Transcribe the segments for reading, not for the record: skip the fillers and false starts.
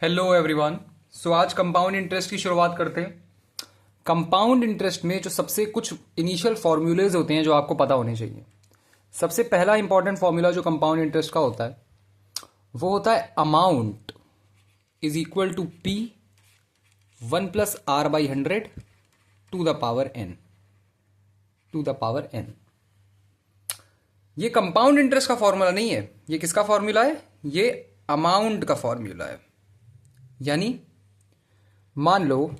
Hello everyone. सो आज compound interest की शुरुआत करते हैं। कंपाउंड इंटरेस्ट में जो सबसे कुछ इनिशियल फॉर्मूलेज होते हैं जो आपको पता होने चाहिए। सबसे पहला इंपॉर्टेंट फॉर्मूला जो कंपाउंड इंटरेस्ट का होता है वो होता है amount is equal to P 1+r/100 to the power n। ये कंपाउंड इंटरेस्ट का फॉर्मूला नहीं है, ये किसका फॉर्मूला है? ये अमाउंट का फॉर्मूला है। यानी मान लो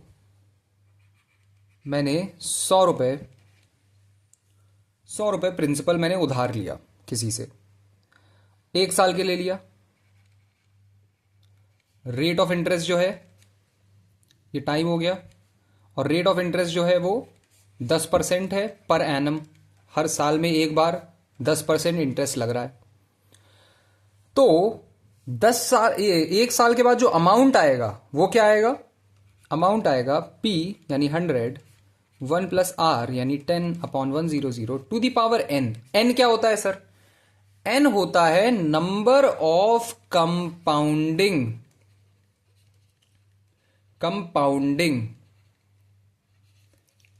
मैंने 100 रुपये प्रिंसिपल मैंने उधार लिया किसी से, 1 साल के ले लिया। रेट ऑफ इंटरेस्ट जो है ये टाइम हो गया, और रेट ऑफ इंटरेस्ट जो है वो 10% है पर एनम। हर साल में एक बार 10% इंटरेस्ट लग रहा है। तो 1 साल के बाद जो अमाउंट आएगा वो क्या आएगा? अमाउंट आएगा P यानी 100 1+R यानी 10/100 to the power n। n क्या होता है सर? n होता है number of compounding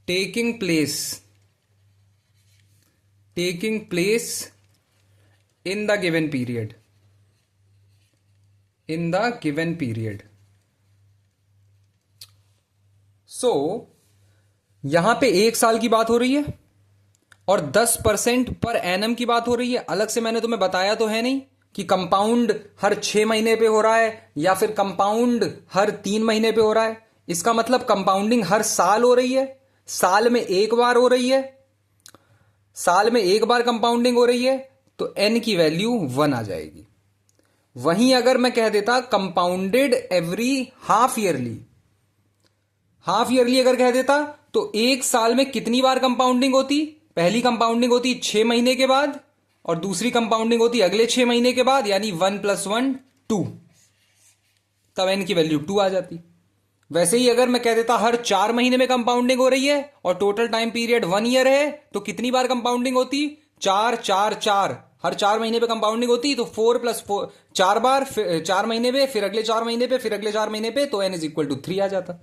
taking place in the given period. So यहां पे 1 साल की बात हो रही है और 10% पर एनम की बात हो रही है। अलग से मैंने तुम्हें बताया तो है नहीं कि कंपाउंड हर 6 महीने पे हो रहा है या फिर कंपाउंड हर 3 महीने पे हो रहा है। इसका मतलब कंपाउंडिंग हर साल हो रही है, साल में एक बार हो रही है, साल में एक बार कंपाउंडिंग हो रही है, तो एन की वैल्यू 1 आ जाएगी। वहीं अगर मैं कह देता कंपाउंडेड एवरी हाफ ईयरली अगर कह देता तो 1 साल में कितनी बार कंपाउंडिंग होती? पहली कंपाउंडिंग होती 6 महीने के बाद और दूसरी कंपाउंडिंग होती अगले 6 महीने के बाद, यानी 1+1 2। तब एन की वैल्यू 2 आ जाती। वैसे ही अगर मैं कह देता हर 4 महीने में कंपाउंडिंग हो रही है और टोटल टाइम पीरियड 1 ईयर है, तो कितनी बार कंपाउंडिंग होती? 4 4 4। हर 4 महीने पे कंपाउंडिंग होती, तो 4+4 4 बार, 4 महीने पे, फिर अगले 4 महीने पे, फिर अगले 4 महीने पे, तो n इज इक्वल टू 3 आ जाता।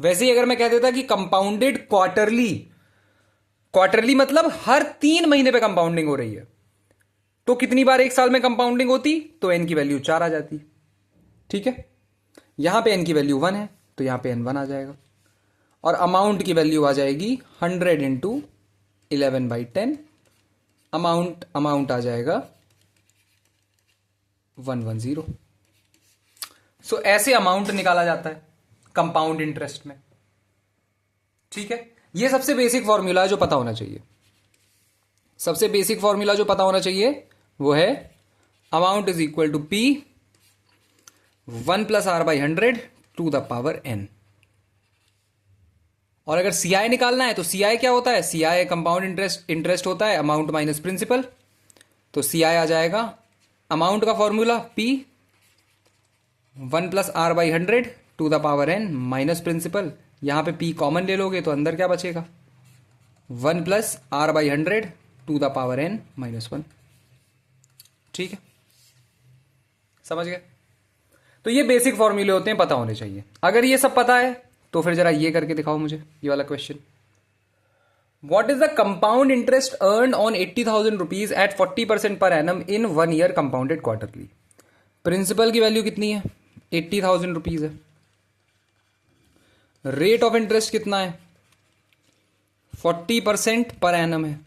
वैसे ही अगर मैं कह देता कि कंपाउंडेड क्वार्टरली मतलब हर 3 महीने पे कंपाउंडिंग हो रही है, तो कितनी बार 1 साल में कंपाउंडिंग होती? तो n की वैल्यू 4 आ जाती। ठीक है, यहां पे n की वैल्यू 1 है तो यहां पे n 1 आ जाएगा, और अमाउंट की वैल्यू आ जाएगी 100 इंटू 11/10। अमाउंट आ जाएगा 110। सो ऐसे अमाउंट निकाला जाता है कंपाउंड इंटरेस्ट में। ठीक है, ये सबसे बेसिक फॉर्मूला है जो पता होना चाहिए। सबसे बेसिक फॉर्मूला जो पता होना चाहिए वो है amount is equal to P 1+R/100 to the power n। और अगर CI निकालना है तो CI क्या होता है? CI कंपाउंड इंटरेस्ट होता है अमाउंट माइनस प्रिंसिपल। तो CI आ जाएगा अमाउंट का formula P 1+R/100 to the power n minus principal. यहां पे P कॉमन ले लोगे तो अंदर क्या बचेगा? 1+R/100 to the power n -1। ठीक है, समझ गए? तो ये बेसिक फॉर्मूले होते हैं, पता होने चाहिए। अगर ये सब पता है तो फिर जरा ये करके दिखाओ मुझे ये वाला question. What is the compound interest earn on 80,000 rupees at 40% per annum in 1 year compounded quarterly. Principal की वैल्यू कितनी है? 80,000 रुपीज है। रेट ऑफ इंटरेस्ट कितना है? 40% पर एनम है,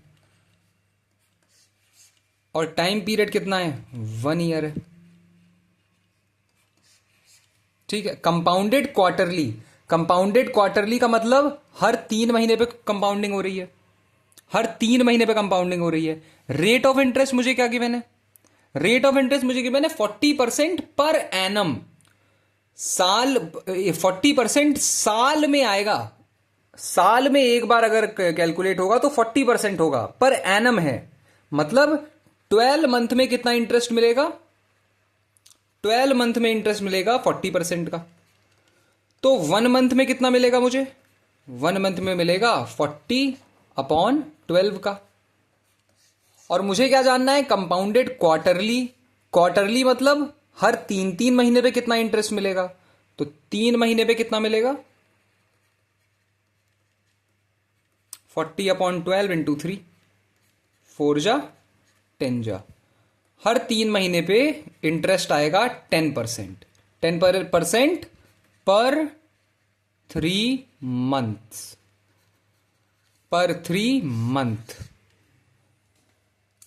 और टाइम पीरियड कितना है? 1 ईयर है। ठीक है, कंपाउंडेड क्वार्टरली का मतलब हर 3 महीने पे कंपाउंडिंग हो रही है, हर 3 महीने पे कंपाउंडिंग हो रही है। रेट ऑफ इंटरेस्ट मुझे क्या गिवन है? रेट ऑफ इंटरेस्ट मुझे गिवन है 40% पर एनम। 40% साल में आएगा। साल में एक बार अगर कैलकुलेट होगा तो 40% होगा, पर एनम है। मतलब 12 मंथ में कितना इंटरेस्ट मिलेगा? 12 मंथ में इंटरेस्ट मिलेगा 40% का। तो 1 मंथ में कितना मिलेगा मुझे? 1 मंथ में मिलेगा 40/12 का। और मुझे क्या जानना है? कंपाउंडेड क्वार्टरली मतलब हर 3-3 महीने पे कितना इंटरेस्ट मिलेगा? तो 3 महीने पे कितना मिलेगा? 40/12 इंटू 3, 4 जा 10 जा। हर 3 महीने पे इंटरेस्ट आएगा 10%, 10% पर 3 मंथ्स, पर 3 मंथ।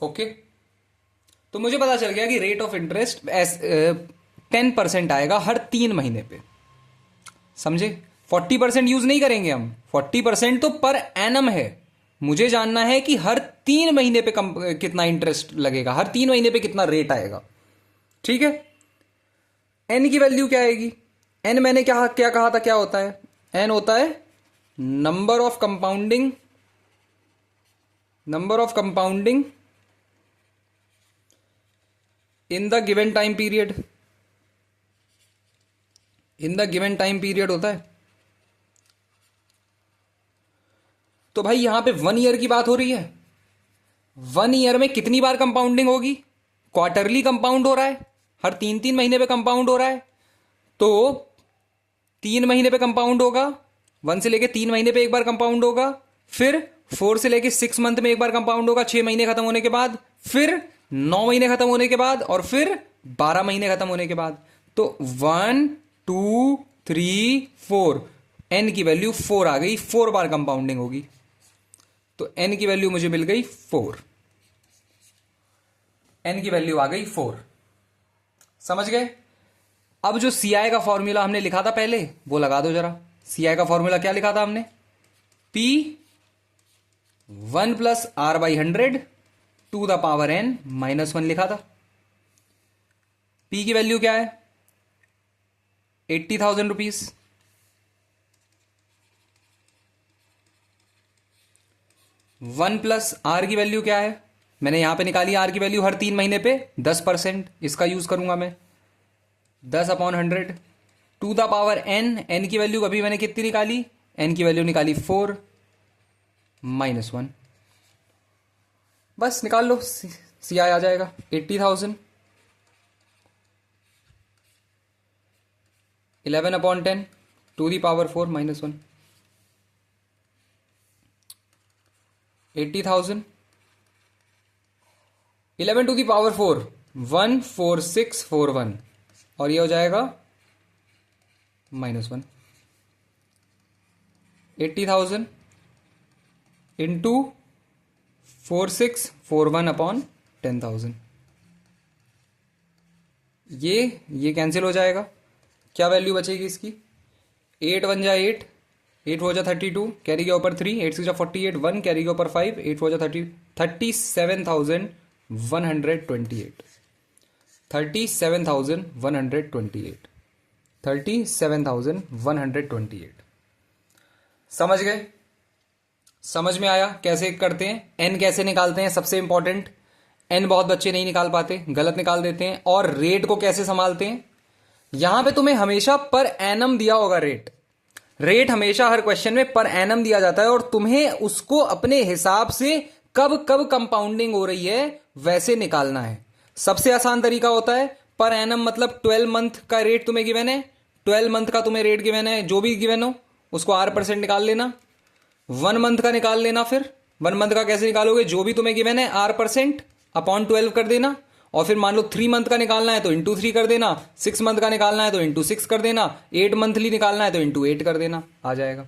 ओके, तो मुझे पता चल गया कि रेट ऑफ इंटरेस्ट 10% आएगा हर 3 महीने पे। समझे? 40% यूज नहीं करेंगे हम, 40% तो पर एनम है। मुझे जानना है कि हर 3 महीने पे कितना इंटरेस्ट लगेगा, हर 3 महीने पे कितना रेट आएगा। ठीक है, एन की वैल्यू क्या आएगी? एन मैंने क्या क्या कहा था, क्या होता है? एन होता है number of compounding, number of compounding in the given time period, in the given time period होता है। तो भाई यहां पे 1 ईयर की बात हो रही है। 1 ईयर में कितनी बार कंपाउंडिंग होगी? क्वार्टरली कंपाउंड हो रहा है, हर 3-3 महीने पे कंपाउंड हो रहा है। तो 3 महीने पे कंपाउंड होगा, 1 से लेके 3 महीने पे एक बार कंपाउंड होगा, फिर 4 से लेके 6 मंथ में एक बार कंपाउंड होगा, 6 महीने खत्म होने के बाद, फिर 9 महीने खत्म होने के बाद, और फिर 12 महीने खत्म होने के बाद। तो 1 2 3 4, एन की वैल्यू 4 आ गई, 4 बार कंपाउंडिंग होगी। तो एन की वैल्यू मुझे मिल गई 4, एन की वैल्यू आ गई 4। समझ गए? अब जो सीआई का फॉर्मूला हमने लिखा था पहले, वो लगा दो जरा। सीआई का फॉर्मूला क्या लिखा था हमने? P 1 plus R by 100 to the power n minus 1 लिखा था। P की वैल्यू क्या है? 80,000 रुपीज। 1 प्लस आर की वैल्यू क्या है? मैंने यहां पे निकाली आर की वैल्यू हर 3 महीने पे 10%, इसका यूज करूंगा मैं, 10/100 to the power n। n की वैल्यू अभी मैंने कितनी निकाली? n की वैल्यू निकाली 4 माइनस 1। बस निकाल लो, सी आई आ जाएगा 80,000 11/10 to the power 4 minus 1। 80,000 11 to the power 4 14641, और ये हो जाएगा -1। 80,000 इंटू 4641 अपॉन 10,000। ये कैंसिल हो जाएगा। क्या वैल्यू बचेगी इसकी? 8 1 जा 8, 8 4 जा 32, कैरी के ऊपर 3, 8 6 जा 48, 1 कैरी के ऊपर 5, 8 4 जा 30, 37,128, 37,128, 37,128। समझ गए? समझ में आया कैसे करते हैं? एन कैसे निकालते हैं? सबसे इंपॉर्टेंट, एन बहुत बच्चे नहीं निकाल पाते, गलत निकाल देते हैं। और रेट को कैसे संभालते हैं? यहां पे तुम्हें हमेशा पर एनम दिया होगा रेट, रेट हमेशा हर क्वेश्चन में पर एनम दिया जाता है, और तुम्हें उसको अपने हिसाब से कब कब कंपाउंडिंग हो रही है वैसे निकालना है। सबसे आसान तरीका होता है पर एनम, मतलब 12 मंथ का रेट तुम्हें गिवन है, 12 मंथ का तुम्हें रेट गिवन है, जो भी गिवन हो उसको R% निकाल लेना, 1 मंथ का निकाल लेना। फिर 1 मंथ का कैसे निकालोगे? जो भी तुम्हें गिवन है R% अपॉन 12 कर देना, और फिर मान लो 3 मंथ का निकालना है तो इंटू 3 कर देना, 6 मंथ का निकालना है तो इंटू 6 कर देना, 8 मंथली निकालना है तो इंटू 8 कर देना, आ जाएगा।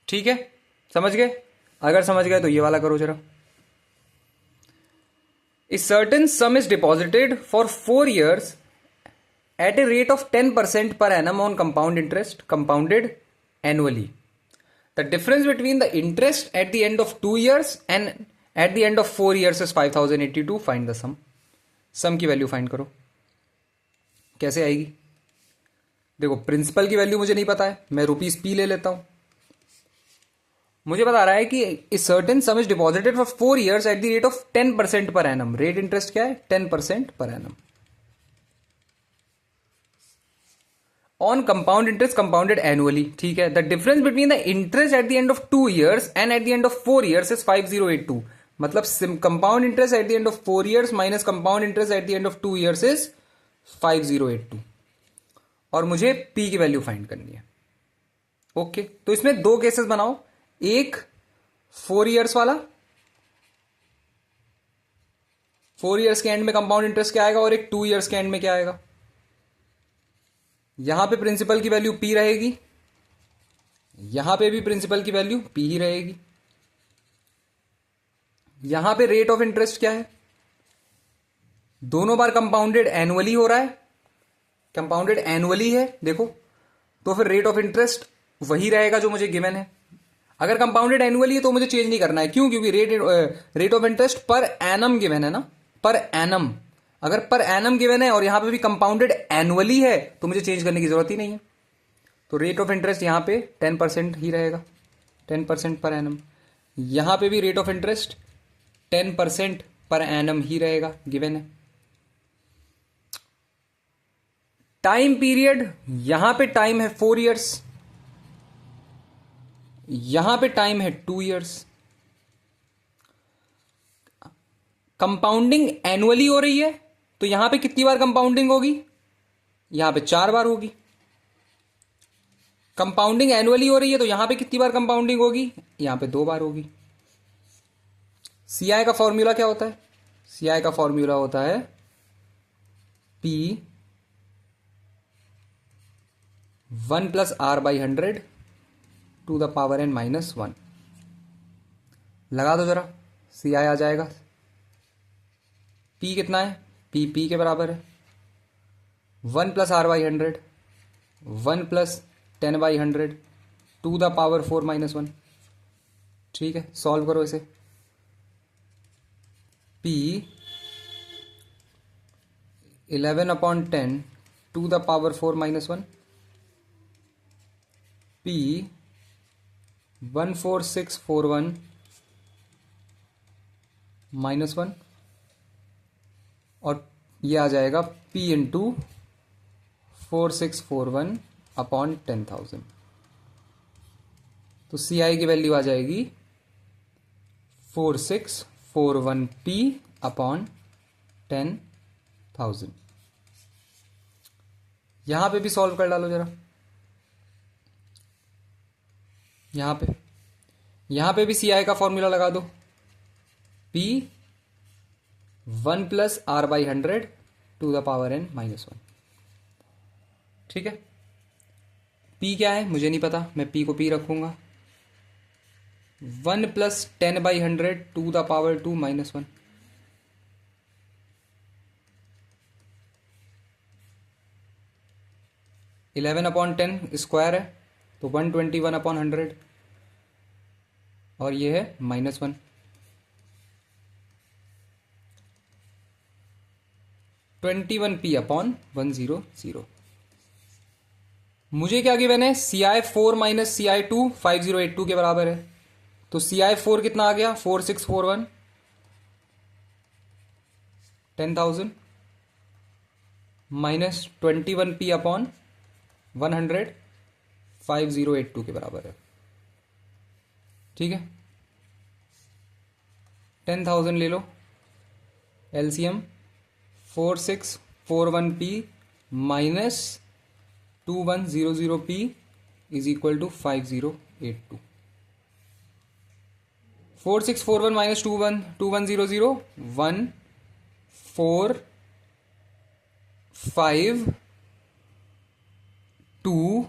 ठीक है, समझ गए? अगर समझ गए तो ये वाला करो जरा। A certain sum is deposited for 4 years at a rate of 10% per annum on compound interest, compounded annually. The difference between the interest at the end of 2 years and at the end of 4 years is 5,082. Find the sum. सम की value find करो। कैसे आएगी? देखो, principal की value मुझे नहीं पता है, मैं ₹P ले लेता हूं। मुझे बता रहा है कि ए certain sum is deposited for 4 years at the rate of 10% per annum. Rate interest क्या है? 10% पर annum on compound interest compounded annually. ठीक है, the difference between the interest at the end of 2 years and eight the end of 4 years is 5082। मतलब compound interest at the end of 4 years minus compound interest at the end of 2 years is 5082 और मुझे P की value find करनी है। Okay, तो इसमें दो cases बनाओ, एक 4 इयर्स वाला, 4 इयर्स के एंड में कंपाउंड इंटरेस्ट क्या आएगा, और एक 2 इयर्स के एंड में क्या आएगा। यहां पे प्रिंसिपल की वैल्यू पी रहेगी, यहां पे भी प्रिंसिपल की वैल्यू पी ही रहेगी। यहां पे रेट ऑफ इंटरेस्ट क्या है, दोनों बार कंपाउंडेड एनुअली हो रहा है, कंपाउंडेड एनुअली है देखो, तो फिर रेट ऑफ इंटरेस्ट वही रहेगा जो मुझे गिवन है। अगर कंपाउंडेड एनुअली है तो मुझे चेंज नहीं करना है, क्यों, क्योंकि rate of interest per annum given है ना, पर एनम। अगर पर एनम गिवन है और यहां पे भी कंपाउंडेड एनुअली है तो मुझे चेंज करने की जरूरत ही नहीं है। तो रेट ऑफ इंटरेस्ट यहां पे 10% ही रहेगा, 10% पर एनम। यहां पे भी rate of interest 10% per annum ही रहेगा, गिवन है। टाइम पीरियड, यहां पे टाइम है 4 इयर्स, यहां पे टाइम है 2 इयर्स। कंपाउंडिंग एनुअली हो रही है तो यहां पे कितनी बार कंपाउंडिंग होगी, यहां पे 4 बार होगी। कंपाउंडिंग एनुअली हो रही है तो यहां पे कितनी बार कंपाउंडिंग होगी, यहां पे 2 बार होगी। सीआई का फॉर्मूला क्या होता है, सीआई का फॉर्मूला होता है P 1 plus R by 100 to the power n minus 1। लगा दो जरा, सीआई आ जाएगा। पी कितना है, पी पी के बराबर है 1 plus R by 100, 1 plus 10 by 100 to the power 4 minus 1। ठीक है, सॉल्व करो इसे। P 11/10 to the power 4 minus 1, P 14641 minus 1, और ये आ जाएगा P इंटू 4641 अपॉन 10,000। तो CI की वैल्यू आ जाएगी 4641P अपॉन 10,000। यहां पे भी सॉल्व कर डालो जरा, यहां पे भी CI का फॉर्मूला लगा दो, P 1 plus R by 100 to the power n minus 1। ठीक है, P क्या है मुझे नहीं पता, मैं P को P रखूंगा। 1 plus 10 by 100 to the power 2 minus 1। Eleven upon 10 square है तो 121 अपॉन 100, और ये है माइनस 1। 21P upon 100। मुझे क्या गिवन है, CI4 माइनस CI2 5082 के बराबर है। तो CI4 कितना आ गया, 4641 10,000 माइनस 21P अपॉन 100 5082 के बराबर है। ठीक है, 10,000 ले लो LCM, 4641P minus 2100P is equal to 5082। 4641 minus 2100 1452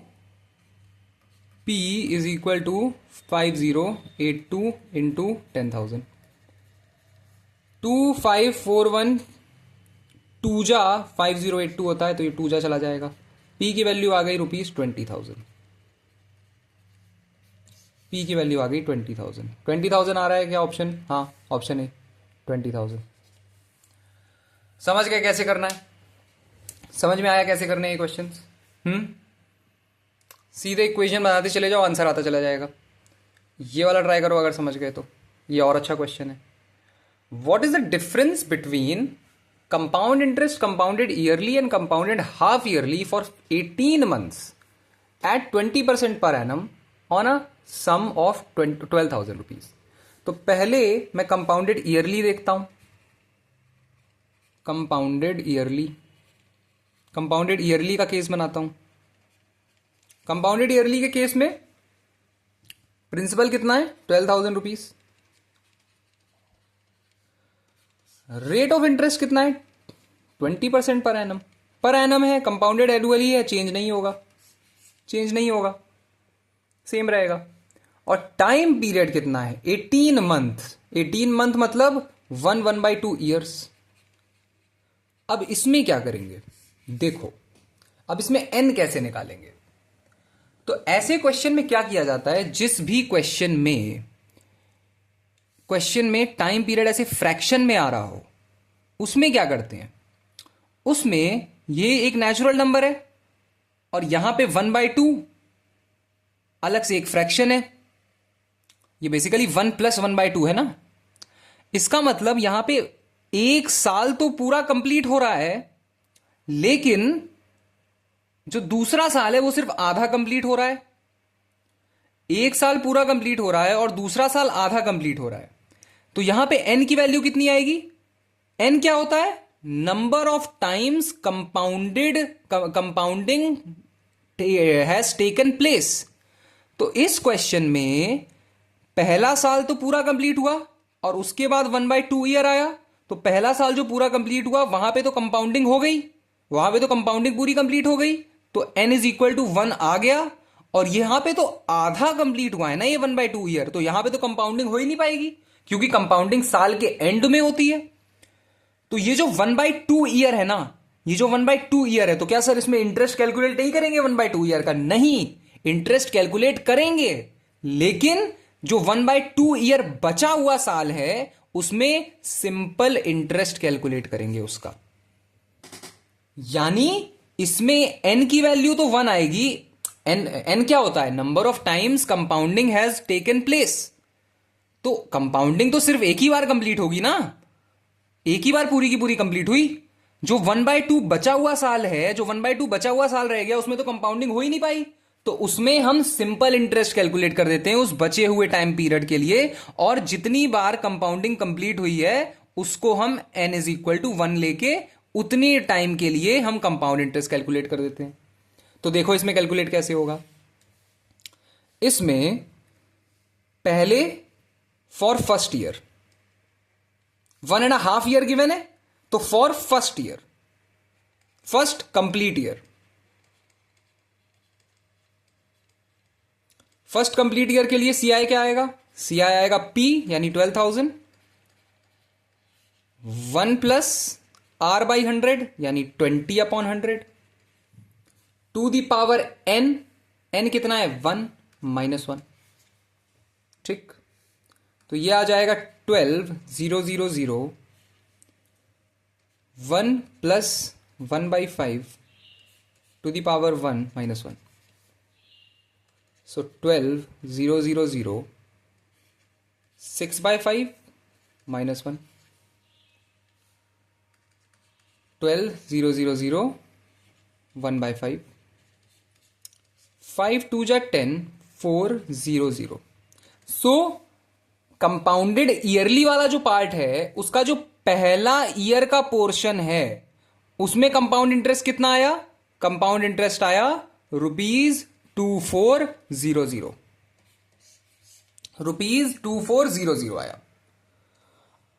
P is equal to 5082 into 10,000। 2541 टू जा 5082 होता है तो ये 2 जा चला जाएगा। P की वैल्यू आ गई ₹20,000। P की वैल्यू आ गई 20,000। 20,000 आ रहा है क्या ऑप्शन, हाँ ऑप्शन है 20,000। समझ गए कैसे करना है, समझ में आया कैसे करने हैं ये क्वेश्चन। सीधे इक्वेशन बनाते चले जाओ, आंसर आता चला जाएगा। ये वाला ट्राई करो अगर समझ गए तो, ये और अच्छा क्वेश्चन है। What is the difference between compound interest compounded yearly and compounded half yearly for 18 months at 20% per annum on a sum of 12,000 rupees. तो पहले मैं कंपाउंडेड ईयरली देखता हूं, कंपाउंडेड ईयरली कंपाउंडेड ईयरली का केस बनाता हूं। Compounded yearly के case में प्रिंसिपल कितना है? 12,000 रुपीज। रेट ऑफ इंटरेस्ट कितना है? 20% पर एनम। पर एनम है, कंपाउंडेड एनुअली है, चेंज नहीं होगा, चेंज नहीं होगा, सेम रहेगा। और टाइम पीरियड कितना है? 18 मंथ। 18 मंथ मतलब 1/2 ईयर्स। अब इसमें क्या करेंगे देखो, अब इसमें एन कैसे निकालेंगे। तो ऐसे क्वेश्चन में क्या किया जाता है, जिस भी क्वेश्चन में टाइम पीरियड ऐसे फ्रैक्शन में आ रहा हो, उसमें क्या करते हैं, उसमें ये एक नेचुरल नंबर है और यहां पे 1/2 अलग से एक फ्रैक्शन है। ये बेसिकली 1 + 1/2 है ना। इसका मतलब यहां पे एक साल तो पूरा कंप्लीट हो रहा है, लेकिन जो दूसरा साल है वो सिर्फ आधा कंप्लीट हो रहा है। एक साल पूरा कंप्लीट हो रहा है और दूसरा साल आधा कंप्लीट हो रहा है। तो यहां पे एन की वैल्यू कितनी आएगी? एन क्या होता है? Number of times compounding has taken place. तो इस क्वेश्चन में पहला साल तो पूरा कंप्लीट हुआ और उसके बाद 1/2 ईयर आया। तो पहला साल जो पूरा कंप्लीट हुआ वहां पे तो कंपाउंडिंग हो गई, वहां पे तो कंपाउंडिंग पूरी कंप्लीट हो गई, तो n = 1 आ गया। और यहां पे तो आधा कंप्लीट हुआ है ना ये 1/2 ईयर, तो यहां पे तो कंपाउंडिंग हो ही नहीं पाएगी, क्योंकि कंपाउंडिंग साल के एंड में होती है। तो ये जो 1/2 ईयर है ना, ये जो 1/2 ईयर है, तो क्या सर इसमें इंटरेस्ट कैलकुलेट नहीं करेंगे 1/2 ईयर का? नहीं, इंटरेस्ट कैलकुलेट करेंगे, लेकिन जो 1/2 ईयर बचा हुआ साल है उसमें सिंपल इंटरेस्ट कैलकुलेट करेंगे उसका। यानी इसमें एन की वैल्यू तो 1 आएगी। एन क्या होता है? Number of times compounding has taken place. तो कंपाउंडिंग तो सिर्फ एक ही बार कंप्लीट होगी ना, एक ही बार पूरी की पूरी कंप्लीट हुई। जो 1/2 बचा हुआ साल है, जो 1/2 बचा हुआ साल रह गया, उसमें तो कंपाउंडिंग हो ही नहीं पाई। तो उसमें हम सिंपल इंटरेस्ट कैलकुलेट कर देते हैं उस बचे हुए टाइम पीरियड के लिए, और जितनी बार कंपाउंडिंग कंप्लीट हुई है उसको हम n = 1 लेके उतनी टाइम के लिए हम कंपाउंड इंटरेस्ट कैलकुलेट कर देते हैं। तो देखो इसमें कैलकुलेट कैसे होगा। इसमें पहले for first year 1.5 year given है, तो for first year, first complete year, first complete year के लिए CI क्या आएगा? CI आएगा P यानी 12,000, 1 + R/100 यानी 20/100, to the power n, n कितना है? 1 - 1। ठीक, तो ये आ जाएगा 12,000, 1 + 1/5 टू द पावर 1 - 1। So 12,000, 6/5 - 1, 12,000, 1/5, 5 2 जा 10, 400। सो कंपाउंडेड ईयरली वाला जो पार्ट है उसका जो पहला ईयर का पोर्शन है उसमें कंपाउंड इंटरेस्ट कितना आया? कंपाउंड इंटरेस्ट आया ₹2400, ₹2400 आया।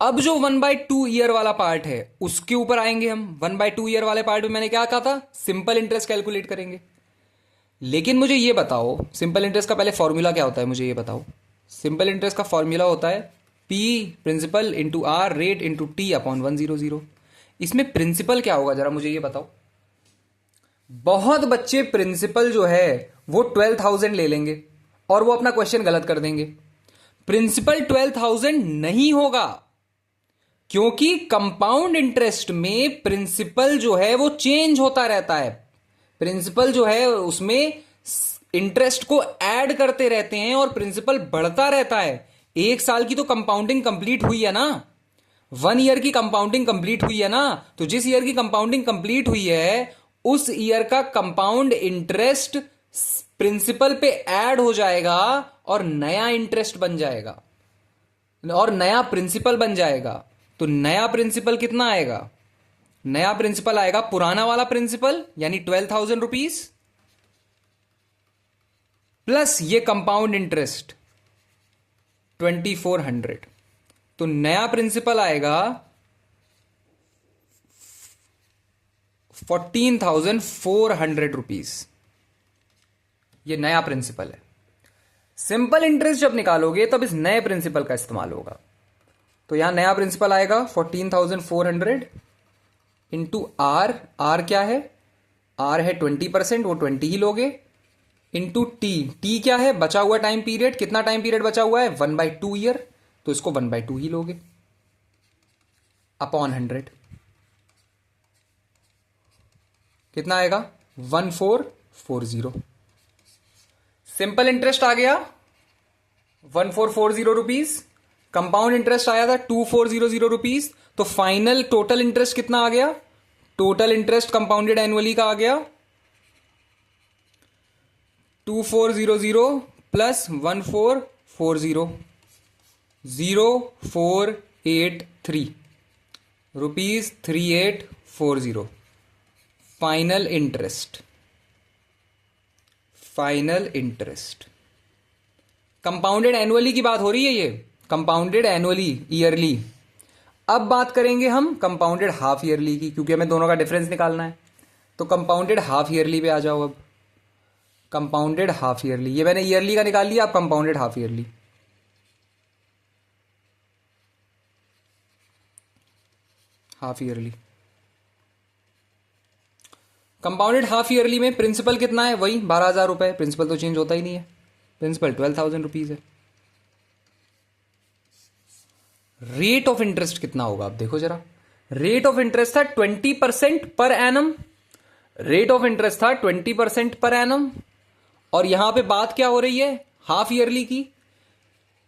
अब जो 1/2 ईयर वाला पार्ट है उसके ऊपर आएंगे हम। 1/2 ईयर वाले पार्ट में मैंने क्या कहा था? सिंपल इंटरेस्ट कैलकुलेट करेंगे। लेकिन मुझे ये बताओ, सिंपल इंटरेस्ट का पहले फॉर्मूला क्या होता है, मुझे ये बताओ। सिंपल इंटरेस्ट का फॉर्मूला होता है P principal into R rate into T/100। इसमें प्रिंसिपल क्या होगा जरा मुझे ये बताओ। बहुत बच्चे प्रिंसिपल जो है वो 12,000 ले लेंगे और वो अपना क्वेश्चन गलत कर देंगे। प्रिंसिपल 12,000 नहीं होगा, क्योंकि कंपाउंड इंटरेस्ट में प्रिंसिपल जो है वो चेंज होता रहता है। प्रिंसिपल जो है उसमें इंटरेस्ट को ऐड करते रहते हैं और प्रिंसिपल बढ़ता रहता है। एक साल की तो कंपाउंडिंग कंप्लीट हुई है ना, 1 ईयर की कंपाउंडिंग कंप्लीट हुई है ना, तो जिस ईयर की कंपाउंडिंग कंप्लीट हुई है उस ईयर का कंपाउंड इंटरेस्ट प्रिंसिपल पे ऐड हो जाएगा और नया इंटरेस्ट बन जाएगा और नया प्रिंसिपल बन जाएगा। तो नया प्रिंसिपल कितना आएगा? नया प्रिंसिपल आएगा पुराना वाला प्रिंसिपल यानी 12,000 रुपीज प्लस ये कंपाउंड इंटरेस्ट 2,400। तो नया प्रिंसिपल आएगा 14,400 रुपीज। ये नया प्रिंसिपल है। सिंपल इंटरेस्ट जब निकालोगे तब इस नए प्रिंसिपल का इस्तेमाल होगा। तो यहां नया प्रिंसिपल आएगा 14,400 इंटू आर। आर क्या है? आर है 20%, वो 20 ही लोगे, इंटू टी। टी क्या है? बचा हुआ टाइम पीरियड। कितना टाइम पीरियड बचा हुआ है? 1/2 ईयर, तो इसको 1/2 ही लोगे, अपॉन 100। कितना आएगा? 1440। सिंपल इंटरेस्ट आ गया 1440 रुपीज, कंपाउंड इंटरेस्ट आया था 2400 रुपीज। तो फाइनल टोटल इंटरेस्ट कितना आ गया? टोटल इंटरेस्ट कंपाउंडेड एनुअली का आ गया 2400 plus 1440, 0483 rupees 3840 final interest. Final interest compounded annually की बात हो रही है, ये कंपाउंडेड एनुअली ईयरली। अब बात करेंगे हम कंपाउंडेड हाफ ईयरली की, क्योंकि हमें दोनों का डिफरेंस निकालना है। तो कंपाउंडेड हाफ ईयरली पे आ जाओ। अब कंपाउंडेड हाफ ईयरली, ये मैंने ईयरली का निकाल लिया, अब compounded half yearly. Half yearly compounded half yearly में प्रिंसिपल कितना है? वही 12,000 रुपए। प्रिंसिपल तो चेंज होता ही नहीं है, प्रिंसिपल 12,000 रुपीज है। रेट ऑफ इंटरेस्ट कितना होगा? अब देखो जरा, रेट ऑफ इंटरेस्ट था 20% per annum. Rate of interest था 20% पर एनम, और यहां पे बात क्या हो रही है? हाफ ईयरली की।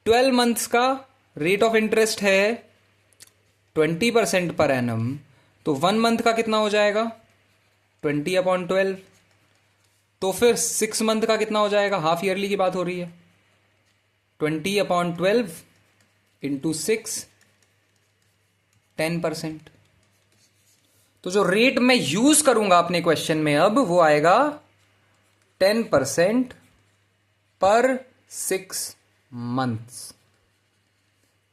12 मंथ्स का रेट ऑफ इंटरेस्ट है 20% पर एनम, तो 1 मंथ का कितना हो जाएगा? 20/12। तो फिर 6 मंथ का कितना हो जाएगा? हाफ ईयरली की बात हो रही है, 20/12 इंटू 6, 10%। तो जो रेट मैं यूज करूंगा अपने क्वेश्चन में अब, वो आएगा 10% पर 6 मंथ्स।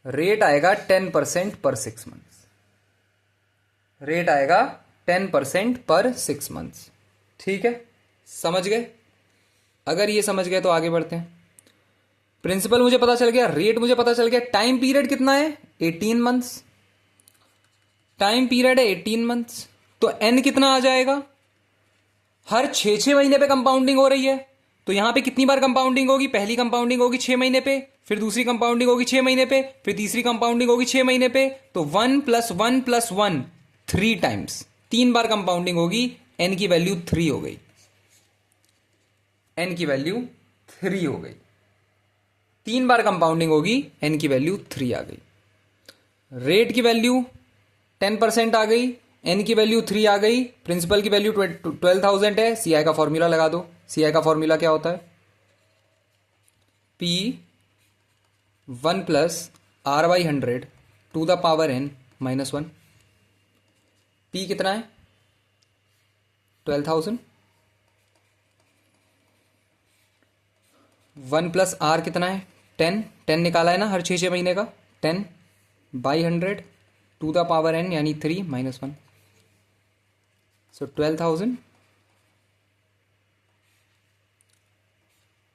रेट आएगा 10% पर 6 मंथ्स। रेट आएगा 10% पर 6 मंथ्स। ठीक है, समझ गए? अगर ये समझ गए तो आगे बढ़ते हैं। प्रिंसिपल मुझे पता चल गया, रेट मुझे पता चल गया, टाइम पीरियड कितना है? 18 मंथ्स। टाइम पीरियड है 18 मंथ्स, तो एन कितना आ जाएगा? हर 6 महीने पे कंपाउंडिंग हो रही है, तो यहां पे कितनी बार कंपाउंडिंग होगी? पहली कंपाउंडिंग होगी 6 महीने पे, फिर दूसरी कंपाउंडिंग होगी 6 महीने पे, फिर तीसरी कंपाउंडिंग होगी 6 महीने पे। तो 1 + 1 + 1 3 टाइम्स, 3 बार कंपाउंडिंग होगी। एन की वैल्यू 3 हो गई। एन की वैल्यू 3 हो गई। 3 बार कंपाउंडिंग होगी, एन की वैल्यू 3 आ गई। रेट की वैल्यू 10% आ गई, एन की वैल्यू 3 आ गई, प्रिंसिपल की वैल्यू 12,000 है। सीआई का फॉर्मूला लगा दो। सीआई का फॉर्मूला क्या होता है? P 1 + R/100 to the power n -1। P कितना है? 12,000। 1 + R कितना है? 10। 10 निकाला है ना हर 6 महीने का। 10/100 टू द पावर n यानी 3 -1। सो 12,000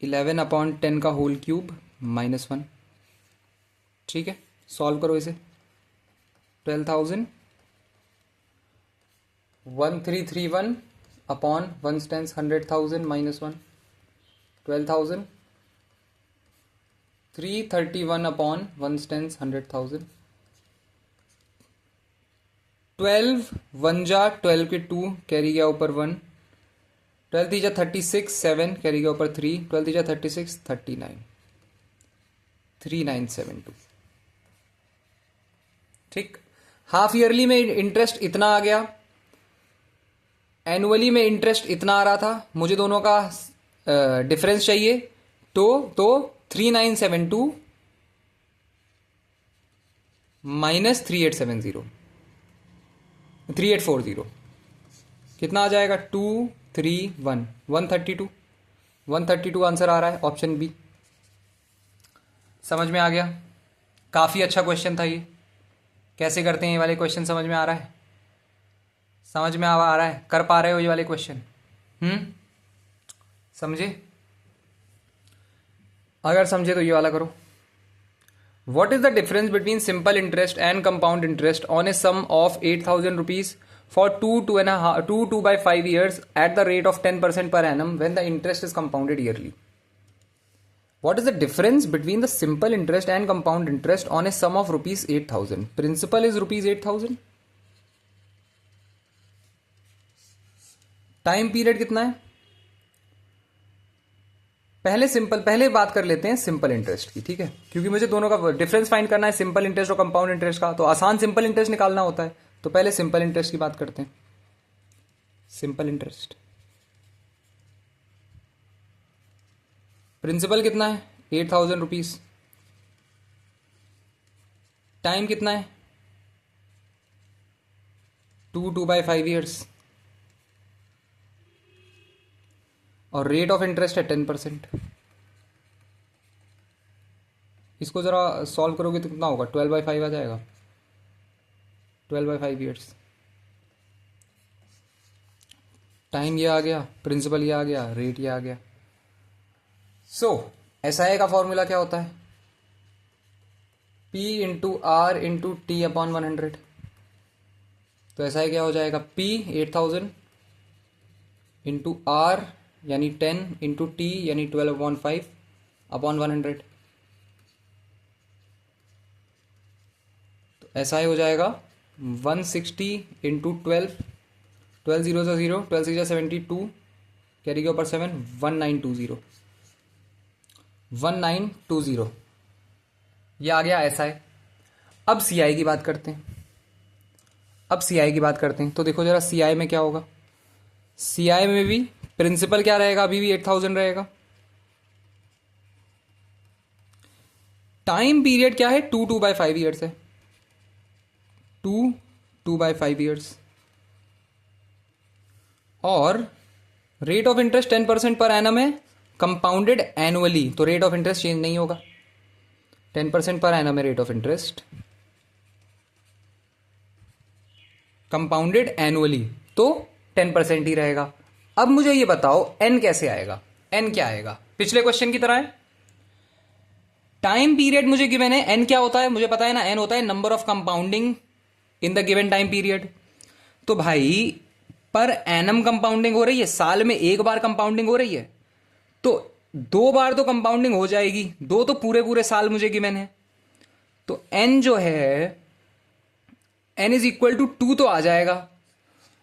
11/10 का होल क्यूब -1। ठीक है, सॉल्व करो इसे। 12,000 1331 अपॉन 1 टेंस 100,000 -1। 12,000 331 upon 1 tense 100,000। 12 1 जा 12 के 2 कैरी गया ऊपर 1। 12 3 जा 36 7 कैरी गया ऊपर 3। 12 3 जा 36 39 3972। ठीक, हाफ ईयरली में इंटरेस्ट इतना आ गया, एनुअली में इंटरेस्ट इतना आ रहा था। मुझे दोनों का डिफरेंस चाहिए, तो 3972 -3870 3840 कितना आ जाएगा? 231 132 132 आंसर आ रहा है ऑप्शन बी। समझ में आ गया? काफ़ी अच्छा क्वेश्चन था ये। कैसे करते हैं ये वाले क्वेश्चन, समझ में आ रहा है? समझ में आ रहा है? कर पा रहे हो ये वाले क्वेश्चन? समझे? अगर समझे तो ये वाला करो। What is the difference between simple interest and compound interest on a sum of 8,000 rupees for 2 by 5 years at the rate of 10% per annum when the interest is compounded yearly? What is the difference between the simple interest and compound interest on a sum of rupees 8,000? Principal is rupees 8,000. Time period कितना है? पहले बात कर लेते हैं simple interest की, ठीक है? क्योंकि मुझे दोनों का डिफरेंस फाइंड करना है, सिंपल इंटरेस्ट और कंपाउंड इंटरेस्ट का। तो आसान सिंपल इंटरेस्ट निकालना होता है, तो पहले सिंपल इंटरेस्ट की बात करते हैं। सिंपल इंटरेस्ट प्रिंसिपल कितना है? 8,000 रुपीज। टाइम कितना है? 2 by 5 ईयर्स। और रेट ऑफ इंटरेस्ट है 10%। इसको जरा सॉल्व करोगे तो कितना होगा? 12 by 5 आ जाएगा। 12 by 5 ईयर्स। टाइम ये आ गया, प्रिंसिपल ये आ गया, रेट ये आ गया। सो SI का फॉर्मूला क्या होता है? P into R into T upon 100। तो SI क्या हो जाएगा? P 8,000 इंटू आर यानी 10 इंटू टी यानी 12/5 अपॉन 100। तो SI हो जाएगा 160 इंटू 12 12 0 0 12 6 72 कैरी के ऊपर 7 1920 1920। ये आ गया SI। अब CI की बात करते हैं। तो देखो जरा CI में क्या होगा। CI में भी प्रिंसिपल क्या रहेगा? अभी भी 8,000 रहेगा। टाइम पीरियड क्या है? 2 by 5 ईयर्स है। 2 by 5 ईयर्स। और rate of interest 10% per annum है, कंपाउंडेड एनुअली, तो रेट ऑफ इंटरेस्ट चेंज नहीं होगा। 10% पर एनम है rate of interest, compounded annually, तो 10% ही रहेगा। अब मुझे ये बताओ एन कैसे आएगा? एन क्या आएगा? पिछले क्वेश्चन की तरह है। टाइम पीरियड मुझे गिवन है, एन क्या होता है मुझे पता है ना, एन होता है number of compounding in the given time period. तो भाई पर एनम कंपाउंडिंग हो रही है, साल में एक बार कंपाउंडिंग हो रही है, तो 2 बार तो कंपाउंडिंग हो जाएगी, 2 तो पूरे साल मुझे गिवन है। तो एन जो है एन इज इक्वल टू 2 तो आ जाएगा।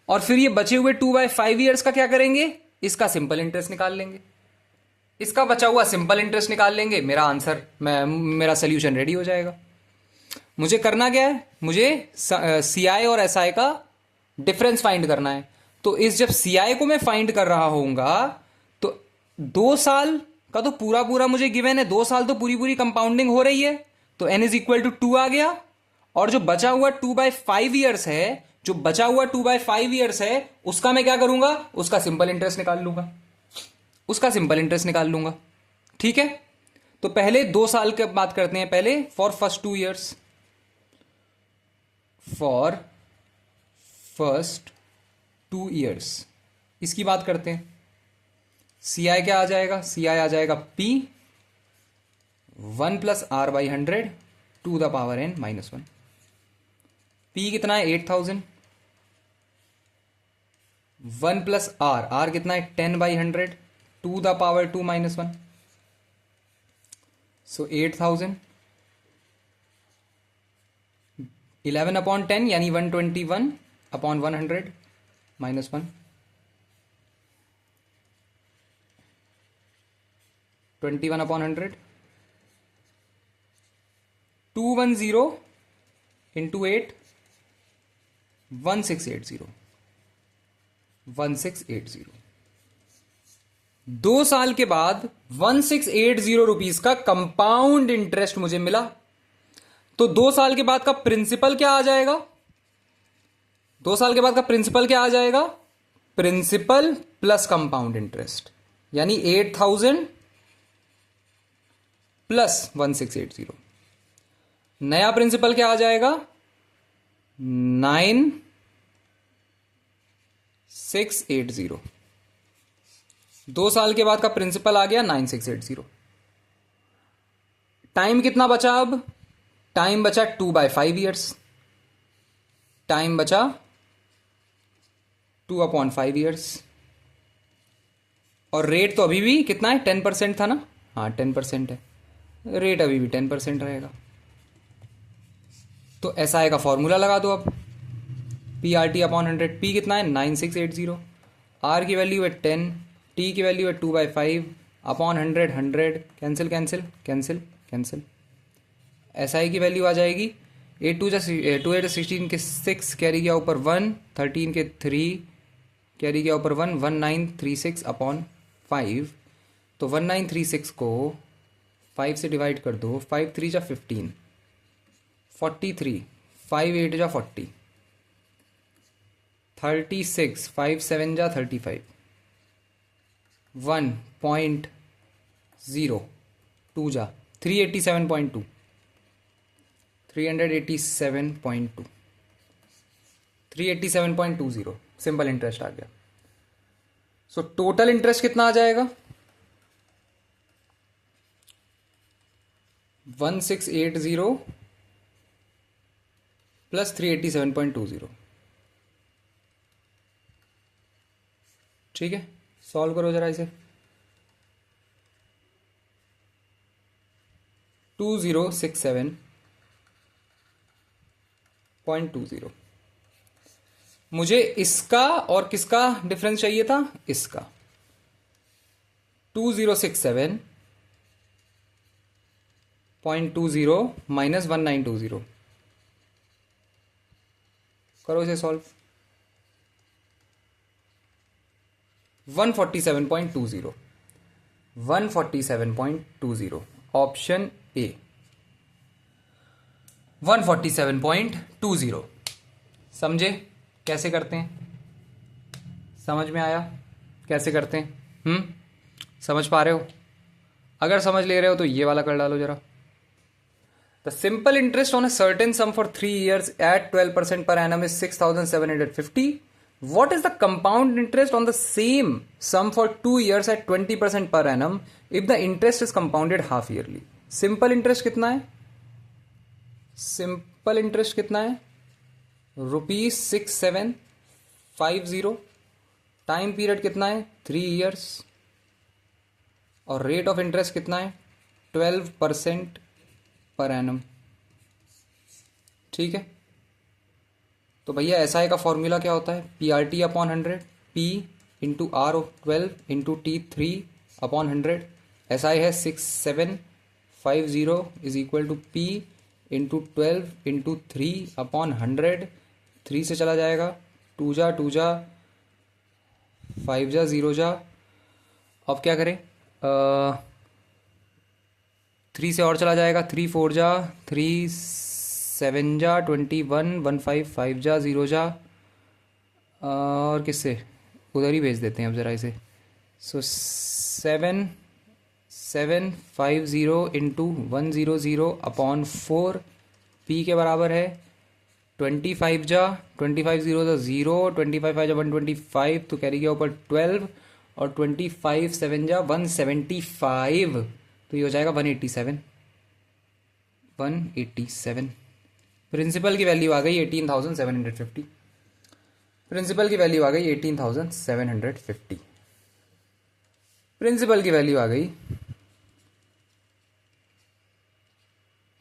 और फिर ये बचे हुए 2 by 5 ईयर्स का क्या करेंगे? इसका सिंपल इंटरेस्ट निकाल लेंगे, इसका बचा हुआ सिंपल इंटरेस्ट निकाल लेंगे। मेरा आंसर मेरा सोल्यूशन रेडी हो जाएगा। मुझे करना क्या है? मुझे CI और SI का डिफरेंस फाइंड करना है। तो इस जब CI को मैं फाइंड कर रहा होऊंगा तो 2 साल का तो पूरा मुझे गिवन है, 2 साल तो पूरी कंपाउंडिंग हो रही है, तो n इज इक्वल टू 2 आ गया। और जो बचा हुआ 2 by 5 ईयर्स है, उसका मैं क्या करूंगा? उसका सिंपल इंटरेस्ट निकाल लूंगा। ठीक है, तो पहले 2 साल की बात करते हैं। पहले फॉर फर्स्ट 2 ईयर्स, इसकी बात करते हैं। CI क्या आ जाएगा? CI आ जाएगा P 1 + R/100 to the power n -1। P कितना है? 8,000। 1 + R कितना है? 10/100 टू द पावर 2 -1। सो 8,000 11/10 यानी 121/100 -1 21/100 210 इंटू 8 1680 2 साल के बाद 1680 रुपीज का कंपाउंड इंटरेस्ट मुझे मिला। तो 2 साल के बाद का प्रिंसिपल क्या आ जाएगा? 2 साल के बाद का प्रिंसिपल क्या आ जाएगा? प्रिंसिपल प्लस कंपाउंड इंटरेस्ट, यानी 8,000 प्लस 1680। नया प्रिंसिपल क्या आ जाएगा? 9680। 2 साल के बाद का प्रिंसिपल आ गया 9680। टाइम कितना बचा? अब टाइम बचा 2/5 ईयर्स। टाइम बचा 2/5 ईयर्स। और रेट तो अभी भी कितना है? 10% था ना? हाँ 10% है, रेट अभी भी 10% रहेगा। तो SI का फॉर्मूला लगा दो अब। PRT/100। P कितना है? 9680। R की वैल्यू है 10, T की वैल्यू है 2/5/100। 100 cancel cancel cancel cancel. SI की वैल्यू आ जाएगी 8 2 16 के 6 कैरी किया ऊपर 1, 13 के 3 कैरी किया ऊपर 1, 1936/5। तो 1936 को 5 से डिवाइड कर दो। 5 3 जा 15, 43, 5 8 जा 40, 36, 5 7 जा 35, 1.02 जा 387.2, 387.2, 387.20 सिंपल इंटरेस्ट आ गया। सो टोटल इंटरेस्ट कितना आ जाएगा? 1680 प्लस 387.20। ठीक है, सॉल्व करो जरा इसे। 2067.20। मुझे इसका और किसका डिफरेंस चाहिए था? इसका। 2067.20 माइनस 1920। करो इसे सॉल्व। 147.20, 147.20 option A, 147.20। समझे कैसे करते हैं? समझ में आया कैसे करते हैं? समझ पा रहे हो? अगर समझ ले रहे हो तो ये वाला कर डालो जरा। The simple interest on a certain sum for 3 years at 12% per annum is 6,750. What is the compound interest on the same sum for 2 years at 20% per annum if the interest is compounded half yearly? Simple interest कितना है? Simple interest कितना है? ₹6750। Time period कितना है? 3 years। और rate of interest कितना है? 12% per annum. ठीक है, तो भैया SI का फॉर्मूला क्या होता है? PRT/100, P into R12 into T3/100। SI है 6750 is equal to P into 12 into 3/100। 3 से चला जाएगा, 2 जा 2 जा 5 जा 0 जा। अब क्या करें? 3 से और चला जाएगा, 3 4 जा 3 7 जा 21, 1 5 5 जा 0 जा। और किससे? उधर ही भेज देते हैं अब ज़रा इसे। सो 7750 इंटू 100/4 P के बराबर है 25 जा 25 0 तो 0, 25 5 जा 125 तो कैरी किया ऊपर 12 और 25 7 जा 175 तो ये हो जाएगा 187। प्रिंसिपल की वैल्यू आ गई 18,750। प्रिंसिपल की वैल्यू आ गई 18,750। प्रिंसिपल की वैल्यू आ गई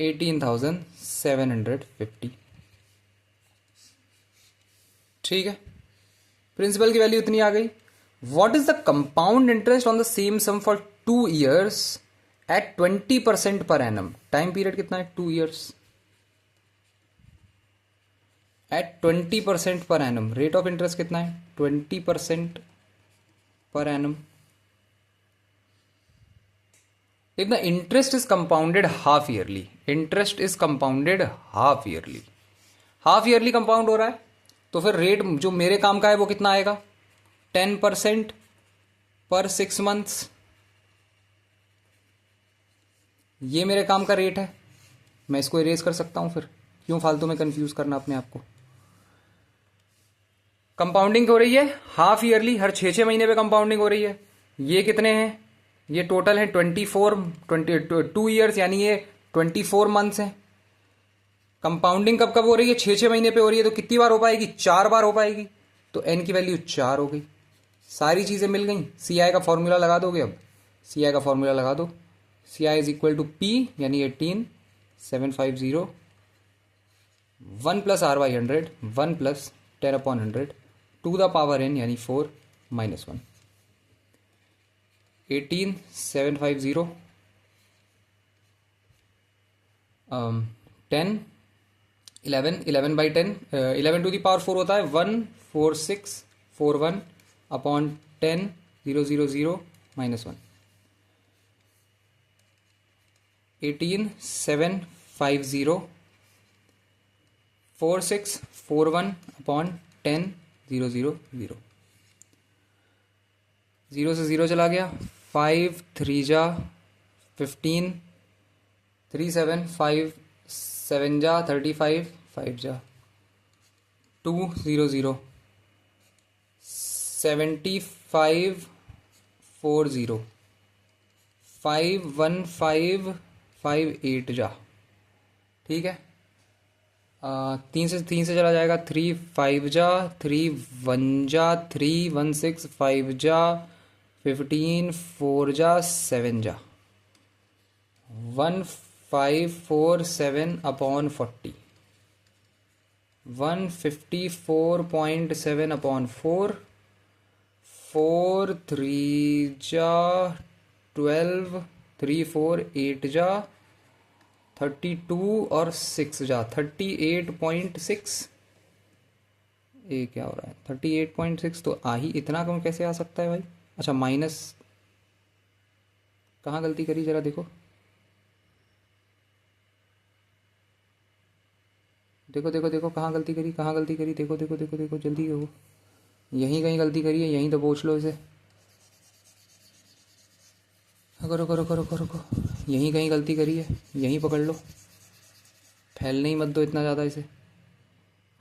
18,750। ठीक है, प्रिंसिपल की वैल्यू इतनी आ गई। What is the compound interest on the same sum for 2 years at 20% per annum? Time period कितना है? 2 years at 20% per annum. Rate of interest कितना है? 20% per annum. If the interest is compounded half yearly, interest is compounded half yearly, half yearly compound हो रहा है तो फिर rate जो मेरे काम का है वो कितना आएगा? 10% पर 6 मंथ्स। ये मेरे काम का रेट है, मैं इसको इरेज कर सकता हूं। फिर क्यों फालतू में कंफ्यूज करना अपने आप को। कंपाउंडिंग हो रही है हाफ ईयरली, हर 6 महीने पे कंपाउंडिंग हो रही है। ये कितने हैं? ये टोटल है 2 ईयर्स, यानी ये 24 मंथ्स हैं। कंपाउंडिंग कब कब हो रही है? 6 6 महीने पे हो रही है। तो कितनी बार हो पाएगी? 4 बार हो पाएगी। तो एन की वैल्यू 4 हो गई। सारी चीज़ें मिल गई। सी आई का फॉर्मूला लगा दोगे। अब सी आई का फॉर्मूला लगा दो। C I is equal to P, यानी 18,750 1 plus R by 100 1 plus 10/100 to the power n, यानी 4 minus 1। 18,750 10 11 by 10 11 to the power 4 होता है 14641 अपॉन 10,000 माइनस 1। 18,750 4641 अपॉन 10,000। 0 से 0 चला गया। 5 3 जा 15, 3 7 5 7 जा 35, 5 जा 2 0 0 75 40 5 1 5 5 8 जा। ठीक है। 3 से चला जाएगा। 3 5 जा 3 1 जा 3 1 6 5 जा 15 4 जा 7 जा 1 5 4 7 अपॉन 40 154.7 अपॉन 4 4 3 जा 12 3 4 8 जा 32 और 6 जा 38.6। ये क्या हो रहा है? 38.6 तो आ ही इतना कम कैसे आ सकता है भाई? अच्छा माइनस, कहाँ गलती करी जरा देखो। देखो देखो देखो कहाँ गलती करी, कहाँ गलती करी, देखो देखो देखो देखो जल्दी हो। यहीं कहीं गलती करी है, यहीं तो पूछ लो इसे। करो करो करो करो करो, यहीं कहीं गलती करी है, यहीं पकड़ लो। फैलने ही मत दो इतना ज़्यादा इसे।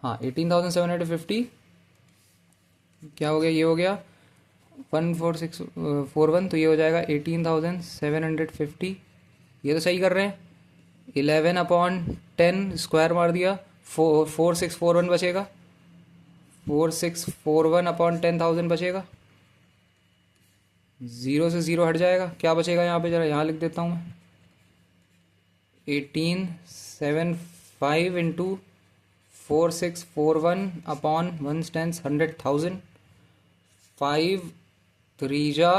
हाँ 18,750 क्या हो गया? ये हो गया 14641, तो ये हो जाएगा 18,750। ये तो सही कर रहे हैं। 11/10 स्क्वायर मार दिया, 4641 बचेगा। 4641 अपॉन 10,000 बचेगा। 0 से 0 हट जाएगा। क्या बचेगा यहाँ पे? जरा यहाँ लिख देता हूँ मैं। 1875 इंटू 4641 अपॉन 1 टेंस 100,000। 5 3 जा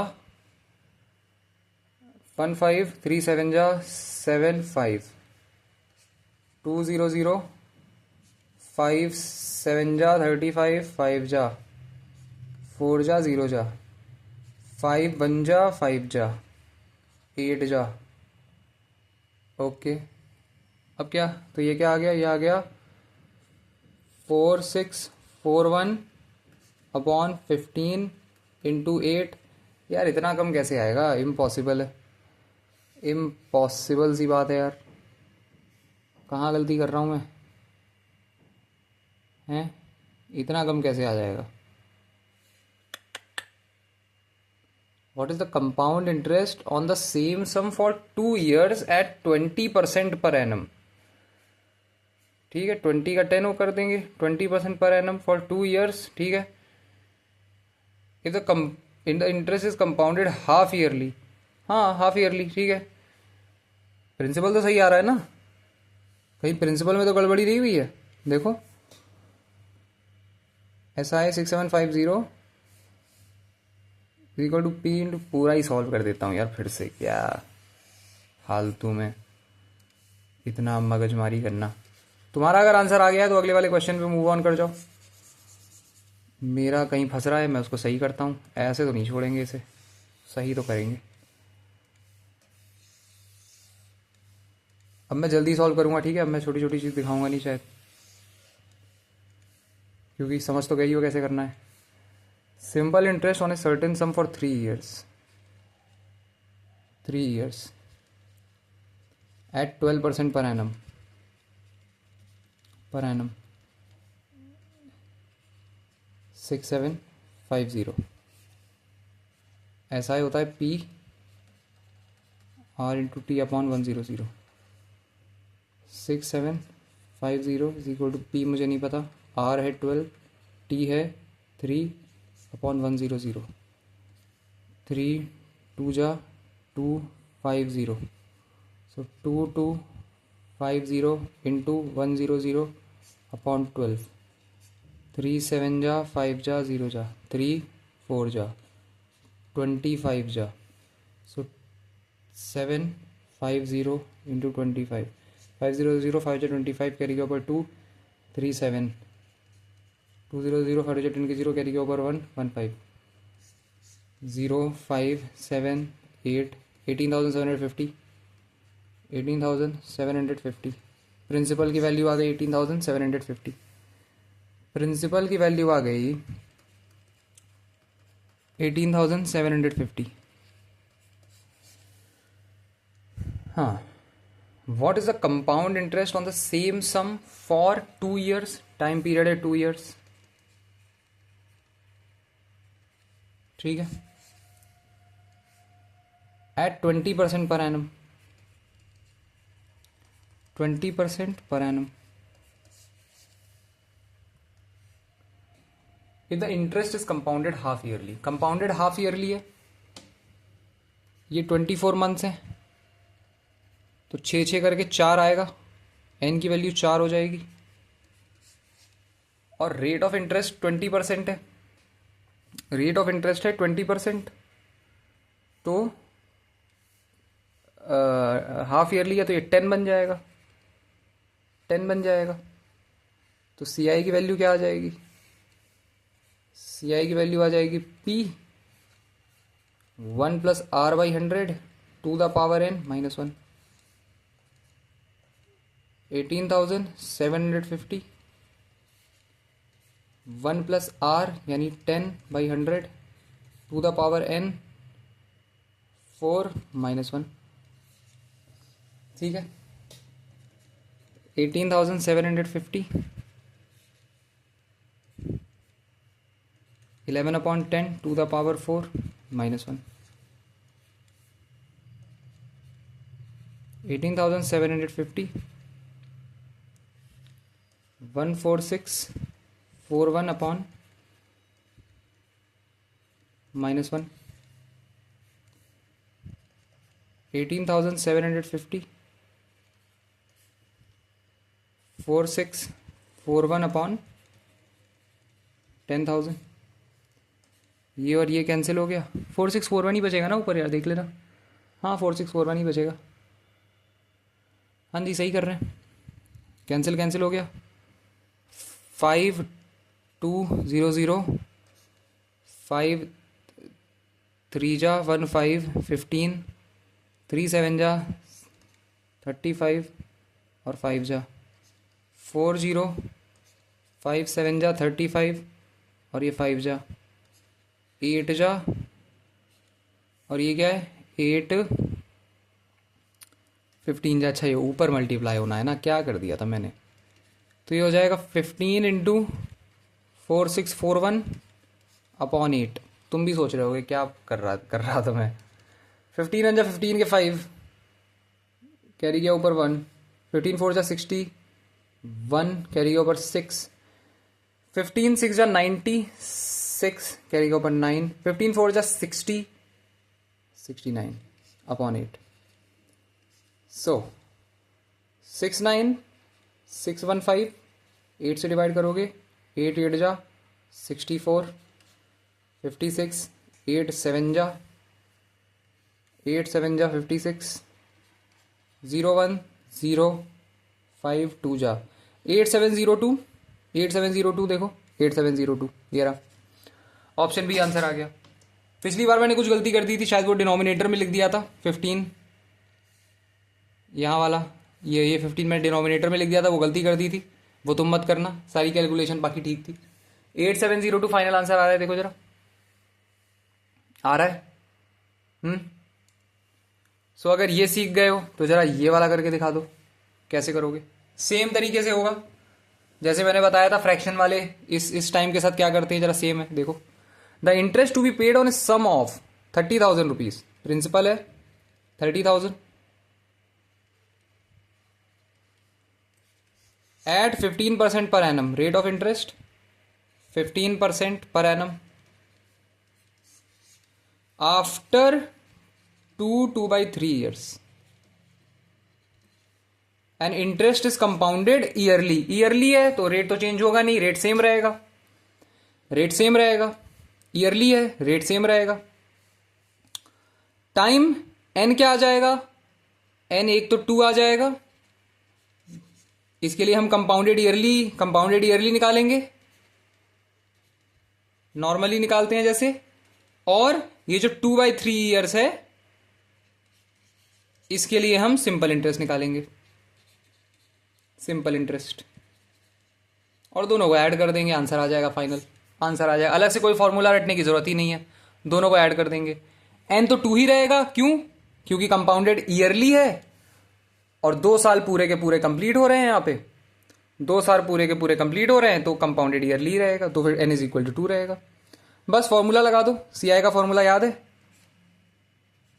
15 3 7 जा 7 5 2 0 0 5 7 जा 35 5 जा 4 जा 0 जा 5 1 जा 5 जा 8 जा। ओके, अब क्या? तो ये क्या आ गया? ये आ गया 4641 अपॉन 15 इंटू 8। यार इतना कम कैसे आएगा? इम्पॉसिबल है, इम्पॉसिबल सी बात है यार। कहाँ गलती कर रहा हूँ मैं? हैं? इतना कम कैसे आ जाएगा? What is the compound interest on the same sum for 2 years at 20% per annum? ठीक है, 20 का 10 वो कर देंगे, 20% पर एनम फॉर 2 years। ठीक है। If the interest is compounded half yearly. हाँ हाफ ईयरली, ठीक है। प्रिंसिपल तो सही आ रहा है ना? कहीं प्रिंसिपल में तो गड़बड़ी नहीं हुई है? देखो SI 6750 equal to P into, पूरा ही सॉल्व कर देता हूँ यार फिर से। क्या फालतू में इतना मगजमारी करना। तुम्हारा अगर आंसर आ गया है तो अगले वाले क्वेश्चन पे मूव ऑन कर जाओ। मेरा कहीं फंस रहा है, मैं उसको सही करता हूँ। ऐसे तो नहीं छोड़ेंगे इसे, सही तो करेंगे। अब मैं जल्दी सॉल्व करूँगा, ठीक है। अब मैं छोटी छोटी चीज़ दिखाऊंगा नहीं शायद। क्योंकि समझ तो गई हो कैसे करना है. Simple interest on a certain sum for 3 years. 3 years at 12% per annum. 6750. ऐसा ही होता है P R into T upon 100. 6750 is equal to P मुझे नहीं पता, आर है 12, टी है 3 अपॉन 100. 3 2 जा 250. सो 2250 इंटू 100 अपॉन 12. 3 7 जा 5 जा 0 जा 3 4 जा 25 जा. सो 750 इंटू 25. 500 5 जा 25 कैरी के ऊपर 2 3 7 200 5 जा 10 के 0 कैरी के ऊपर 1 1 5 0 5 7 8 18,750. 18,750 प्रिंसिपल की वैल्यू आ गई 18,750. प्रिंसिपल की वैल्यू आ गई 18,750. हाँ, what is the compound interest on the same sum for 2 years. Time period है 2 years. ठीक है, at 20% per annum. 20% per annum. If the interest is compounded half yearly, compounded half yearly है, ये 24 months है, तो 6 करके 4 आएगा, n की वैल्यू 4 हो जाएगी. और रेट ऑफ इंटरेस्ट 20% है, रेट ऑफ इंटरेस्ट है 20%, तो हाफ ईयरली है तो ये 10 बन जाएगा. 10 बन जाएगा. तो सी आई की वैल्यू क्या आ जाएगी? सी आई की वैल्यू आ जाएगी P 1 plus R by 100 to the power n minus 1. 18,750 1 plus R यानी 10 by 100 to the power n 4 minus 1. ठीक है, 18,750 11 upon 10 to the power 4 minus 1. 18,750 14641 upon minus 1. 18,750 4641 upon 10,000. ये और ये कैंसिल हो गया. 4641 ही बचेगा ना ऊपर, यार देख लेना. हाँ 4641 ही बचेगा. हाँ जी सही कर रहे हैं. कैंसिल हो गया. 5200 5 3 जा 1 5 15 3 7 जा 35 और 5 जा 40 5 7 जा 35 और ये 5 जा 8 जा और ये क्या है 8 15 जा. अच्छा ये ऊपर मल्टीप्लाई होना है ना, क्या कर दिया था मैंने. तो ये हो जाएगा 15 इंटू 4641 अपॉन 8. तुम भी सोच रहे होगे क्या कर रहा था मैं. 15 जा 15 के 5 कैरी गया ऊपर 1. 15 4 जा 60 1 कैरी गया ऊपर 6. 15 6 जा 96 कैरी गया ऊपर 9. 15 4 जा 60 69 अपॉन 8. सो 69615 8 से डिवाइड करोगे 8 8 जा 64 56 8 7 जा 8 7 जा 56 0 1 0 5 2 जा 8702 8702 देखो 8702 ये रहा. ऑप्शन बी आंसर आ गया. पिछली बार मैंने कुछ गलती कर दी थी, शायद वो डिनोमिनेटर में लिख दिया था 15 यहाँ वाला. ये 15 मैंने डिनोमिनेटर में लिख दिया था, वो गलती कर दी थी. वो तुम मत करना, सारी कैलकुलेशन बाकी ठीक थी. 8702 फाइनल आंसर आ रहा है, देखो जरा आ रहा है। सो अगर ये सीख गए हो तो जरा ये वाला करके दिखा दो कैसे करोगे। सेम तरीके से होगा जैसे मैंने बताया था फ्रैक्शन वाले इस टाइम के साथ क्या करते हैं, जरा सेम है देखो। The interest to be paid on a sum of 30,000 rupees, principal है 30,000 eight 15% per annum, rate of interest 15% per annum after 2/3 years and interest is compounded yearly. Yearly है तो रेट तो चेंज होगा नहीं, रेट सेम रहेगा, rate same रहेगा। Yearly है rate same रहेगा। टाइम एन क्या आ जाएगा, एन एक तो 2 आ जाएगा, इसके लिए हम कंपाउंडेड ईयरली निकालेंगे, नॉर्मली निकालते हैं जैसे। और ये जो 2/3 ईयर्स है इसके लिए हम सिंपल इंटरेस्ट निकालेंगे, सिंपल इंटरेस्ट, और दोनों को ऐड कर देंगे, आंसर आ जाएगा, फाइनल आंसर आ जाएगा। अलग से कोई फॉर्मूला रटने की जरूरत ही नहीं है, दोनों को ऐड कर देंगे। एन तो 2 ही रहेगा, क्यों? क्योंकि कंपाउंडेड ईयरली है और 2 साल पूरे के पूरे कंप्लीट हो रहे हैं, यहाँ पे 2 साल पूरे के पूरे कंप्लीट हो रहे हैं तो कंपाउंडेड ईयरली ही रहेगा, तो फिर एन इज इक्वल टू 2 रहेगा। बस फॉर्मूला लगा दो, सी आई का फॉर्मूला याद है,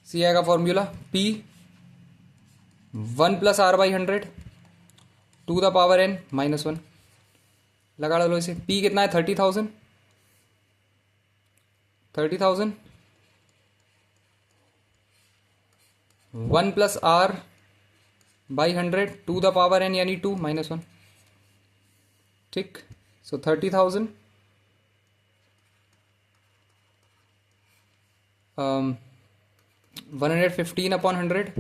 सी आई का formula P 1 + R/100 to the power n -1, लगा डालो इसे। P कितना है 30,000 1 + R/100 to the power n यानी 2 -1, ठीक। सो 30,000 115/100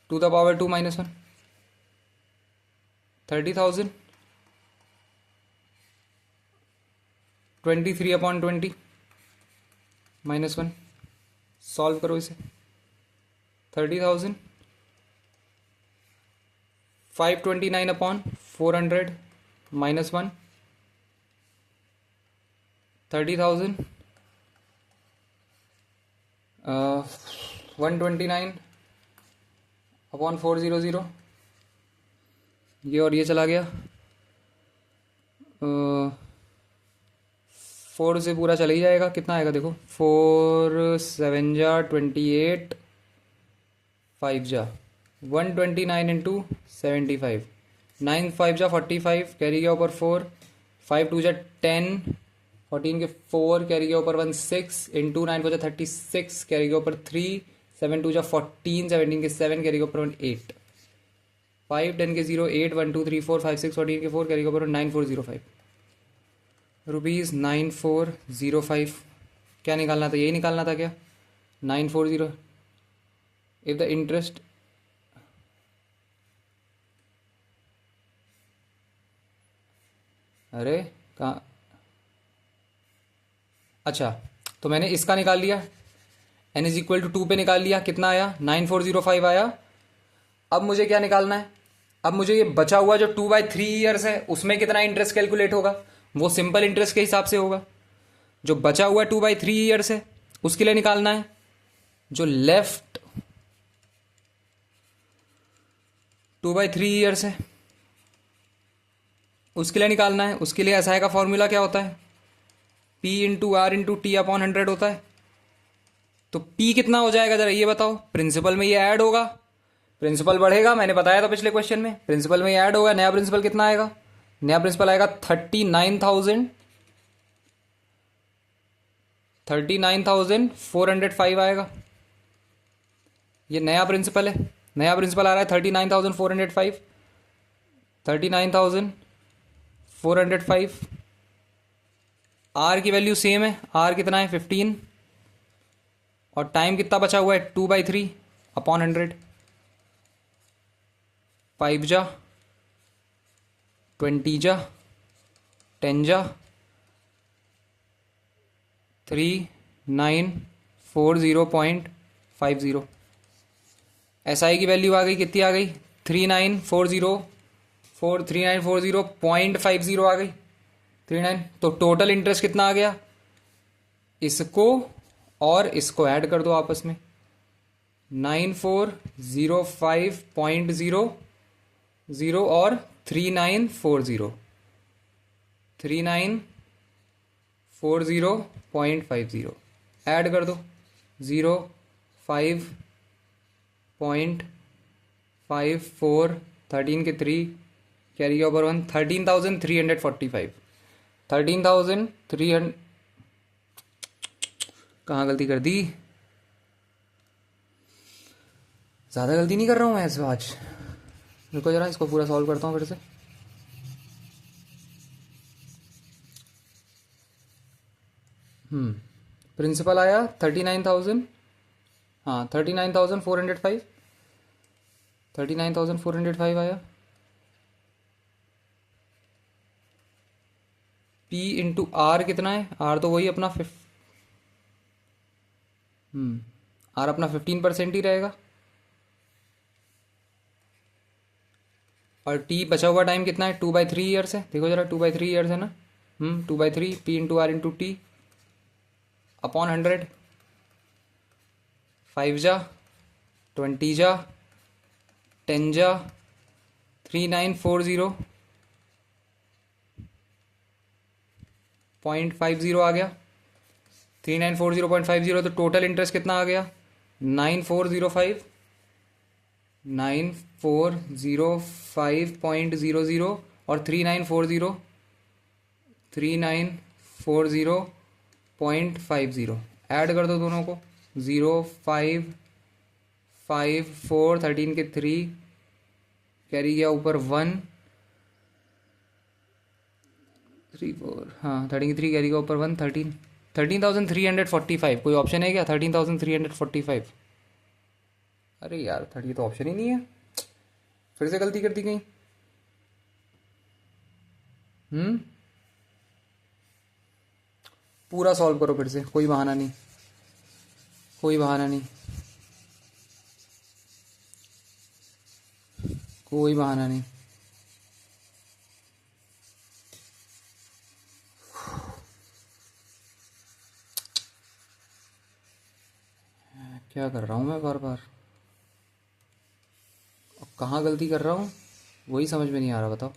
टू द पावर 2 -1, 30,000 23/20 -1, सॉल्व करो इसे। 30,000 529/400 -1, 30,000 129/400, ये और ये चला गया, 4 से पूरा चला ही जाएगा, कितना आएगा देखो, 4 7 जा 28, 5 जा 129 × 75, 9 5 जा 45, कैरी गया ऊपर 4, 5 2 जा 10, 14 के 4 कैरी गया ऊपर 1 6, इंटू 9 4 जा 36, कैरी गया ऊपर 3, 7 2 जा 14, 17 के 7 कैरी गया ऊपर 1 8, 5 10 के 0 8, 1 2 3 4 5 6, 14 के 4 कैरी गया ऊपर 9405 रुपीज़ 9405। क्या निकालना था, यही निकालना था क्या, 940। इफ द इंटरेस्ट अरे कहाँ, अच्छा तो मैंने इसका निकाल लिया, n इज इक्वल टू 2 पे निकाल लिया, कितना आया 9405 आया। अब मुझे क्या निकालना है, अब मुझे ये बचा हुआ जो 2/3 ईयर्स है उसमें कितना इंटरेस्ट कैलकुलेट होगा, वो सिंपल इंटरेस्ट के हिसाब से होगा। जो बचा हुआ 2/3 ईयर्स है उसके लिए निकालना है, जो लेफ्ट 2/3 ईयर्स है उसके लिए निकालना है। उसके लिए एसआई का फॉर्मूला क्या होता है, P × R × T/100 होता है। तो P कितना हो जाएगा जरा ये बताओ, प्रिंसिपल में ये ऐड होगा, प्रिंसिपल बढ़ेगा, मैंने बताया था पिछले क्वेश्चन में, प्रिंसिपल में ये ऐड होगा, नया प्रिंसिपल कितना आएगा, नया प्रिंसिपल आएगा 39,405 आएगा। ये नया प्रिंसिपल है, नया प्रिंसिपल आ रहा है 39,405, 39,405। आर की वैल्यू सेम है, आर कितना है 15, और टाइम कितना बचा हुआ है 2/3/100, 5 जा 20 जा 10 जा 3940.50। एसआई की वैल्यू आ गई, कितनी आ गई 3940.50 आ गई। 39। तो टोटल इंटरेस्ट कितना आ गया, इसको और इसको ऐड कर दो आपस में, 9405.00 और 3940 ऐड कर दो, 05.54, 13 के 3, कैरी ओवर 1, 13,345। 13,300 कहाँ गलती कर दी, ज़्यादा गलती नहीं कर रहा हूँ मैं इस आज। रुको जरा, इसको पूरा सॉल्व करता हूँ फिर से। प्रिंसिपल आया 39,000, हाँ 39,405, 39,405 आया। P इंटू आर कितना है, आर तो वही अपना आर अपना 15% ही रहेगा, और टी बचा हुआ टाइम कितना है, 2/3 ईयर्स है। देखो जरा, 2/3 ईयर्स है ना, 2/3, P into R into T upon 100, 5 जा 20 जा 10 जा 3940.50 आ गया, 3940.50। तो टोटल इंटरेस्ट कितना आ गया, 9405.00 और 3940 ऐड कर दो दोनों को, 0554, 13 के 3, कैरी गया ऊपर 1, 3 4, हाँ 13 के 3 कैरी गया ऊपर 1, 13,345। कोई ऑप्शन है क्या, 13,345? अरे यार 30 तो ऑप्शन ही नहीं है, फिर से गलती कर दी कहीं। पूरा सॉल्व करो फिर से, कोई बहाना नहीं, कोई बहाना नहीं, कोई बहाना नहीं। क्या कर रहा हूँ मैं बार बार, और कहाँ गलती कर रहा हूँ वही समझ में नहीं आ रहा, बताओ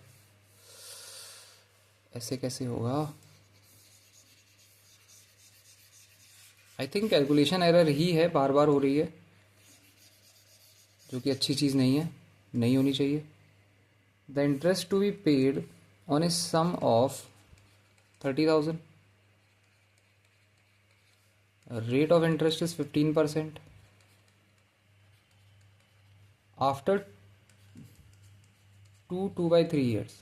ऐसे कैसे होगा। आई थिंक कैलकुलेशन एरर ही है, बार बार हो रही है, जो कि अच्छी चीज़ नहीं है, नहीं होनी चाहिए। The interest to be paid on a sum of 30,000, rate of interest is 15% after 2/3 years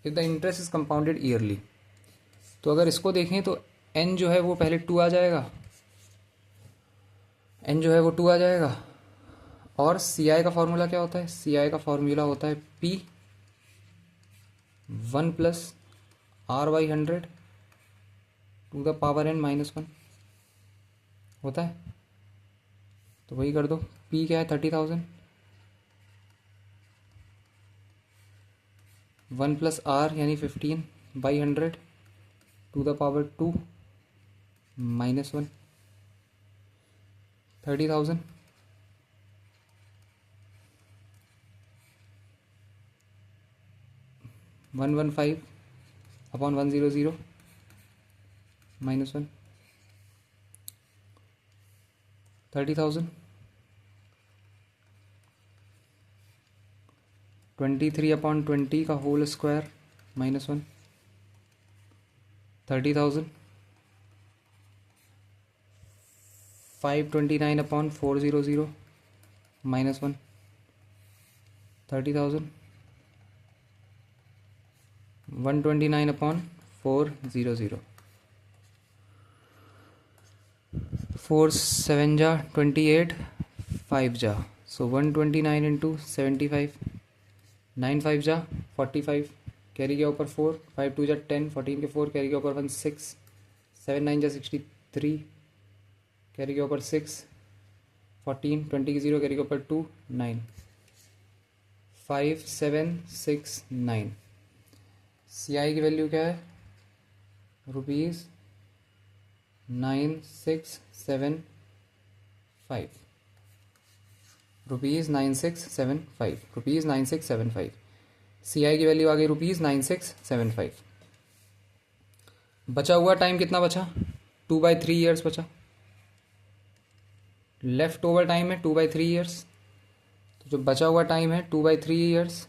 if the interest is compounded yearly। तो अगर इसको देखें तो n जो है वो पहले 2 आ जाएगा, n जो है वो 2 आ जाएगा, और CI का फॉर्मूला क्या होता है, CI का फॉर्मूला होता है P 1 + R/100 to the power n -1 होता है। तो वही कर दो, P क्या है 30,000, 1 + R यानी 15/100 टू द पावर 2 -1, 30,000 115/100 -1, 30,000 23/20 का होल स्क्वायर -1, 30,000 529/400 -1, 30,000 129/400, 4 7 जा 28, 5 जा, so 129 into 75, 9 5 जा 45, कैरी गया ऊपर 4, 5 2 जा 10, 14 के 4 कैरी गया ऊपर 1 6, 7 9 जा 63, कैरी गया ऊपर 6, 14, 20 के 0 कैरी गया ऊपर 2 9, 5769। CI की वैल्यू क्या है? Rupees 9675, rupees 9675, rupees 9675। CI की वैल्यू आ गई रुपीज़ 9675। बचा हुआ टाइम कितना बचा? 2/3 ईयर्स बचा। लेफ्ट ओवर टाइम है 2/3 ईयर्स, तो जो बचा हुआ टाइम है 2/3 ईयर्स,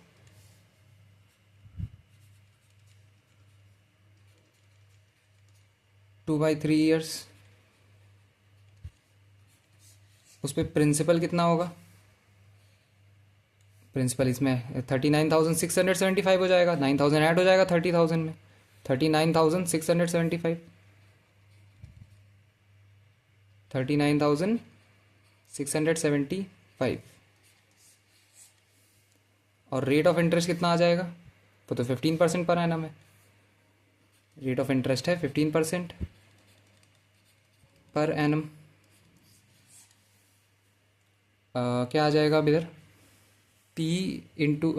उस पर प्रिंसिपल कितना होगा? प्रिंसिपल इसमें 39,675 हो जाएगा, 9,000 ऐड हो जाएगा 30,000 में, 39,675, 39,675। और रेट ऑफ इंटरेस्ट कितना आ जाएगा? वो तो 15% पर एनम है। रेट ऑफ इंटरेस्ट है 15% पर एनम। क्या आ जाएगा अब इधर? P इंटू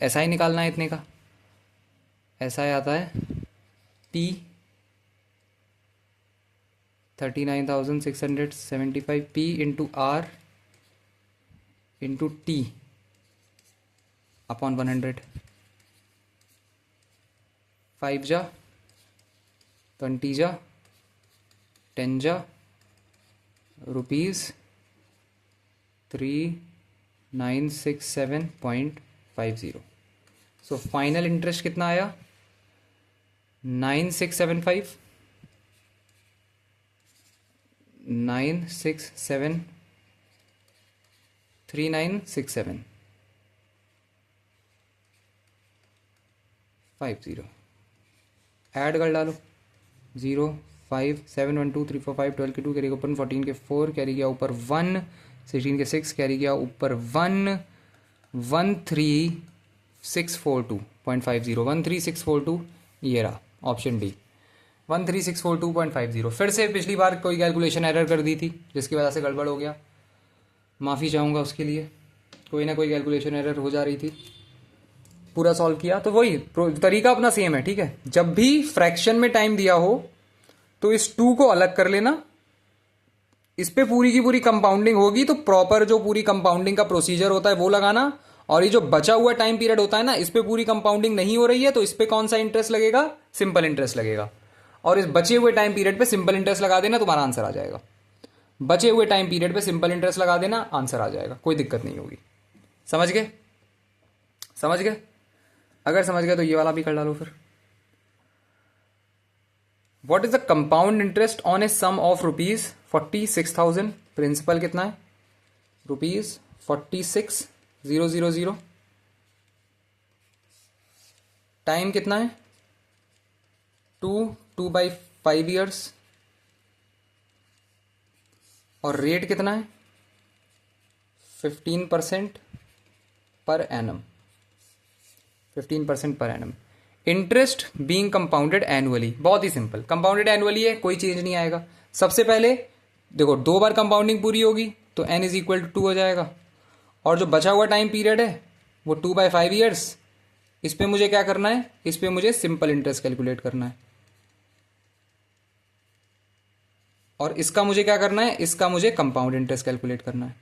एस आई निकालना है इतने का। एस आई आता है P 39,675 P into R into T upon 100। 5 जा 20 जा 10 जा रुपीज़ 3967.50। सो फाइनल इंटरेस्ट कितना आया? 9675, 967 396750। ऐड कर डालो। 0 5 7 1 2 3 4 5 12 के 2 कैरी ऊपर 14 के 4 कैरी गया ऊपर 1 16 के 6 कैरी गया ऊपर 1 13642.50 13642। ये रहा ऑप्शन डी 13642.50। फिर से पिछली बार कोई कैलकुलेशन एरर कर दी थी जिसकी वजह से गड़बड़ हो गया, माफ़ी चाहूँगा उसके लिए। कोई ना कोई कैलकुलेशन एरर हो जा रही थी, पूरा सॉल्व किया। तो वही तरीका अपना सेम है, ठीक है। जब भी फ्रैक्शन में टाइम दिया हो तो इस 2 को अलग कर लेना, इस पे पूरी की पूरी कंपाउंडिंग होगी तो प्रॉपर जो पूरी कंपाउंडिंग का प्रोसीजर होता है वो लगाना। और ये जो बचा हुआ टाइम पीरियड होता है ना, इस पे पूरी कंपाउंडिंग नहीं हो रही है तो इस पे कौन सा इंटरेस्ट लगेगा? सिंपल इंटरेस्ट लगेगा। और इस बचे हुए टाइम पीरियड पे सिंपल इंटरेस्ट लगा देना, तुम्हारा आंसर आ जाएगा। बचे हुए टाइम पीरियड पे सिंपल इंटरेस्ट लगा देना, आंसर आ जाएगा, कोई दिक्कत नहीं होगी। समझ गए? समझ गए? अगर समझ गए तो ये वाला भी कर डालो फिर। What is the compound interest on a sum of rupees 46,000? Principal कितना है? रुपीज 46,000। टाइम कितना है? 2/5 ईयर्स। और रेट कितना है? 15% per annum. 15% per annum. Interest being compounded annually. बहुत ही सिंपल, कंपाउंडेड एनुअली है, कोई चेंज नहीं आएगा। सबसे पहले देखो 2 बार कंपाउंडिंग पूरी होगी तो n इज इक्वल टू 2 हो जाएगा। और जो बचा हुआ टाइम पीरियड है वो 2/5 ईयर्स। इस पे मुझे क्या करना है? इस पे मुझे सिंपल इंटरेस्ट कैलकुलेट करना है। और इसका मुझे क्या करना है? इसका मुझे कंपाउंड इंटरेस्ट कैलकुलेट करना है।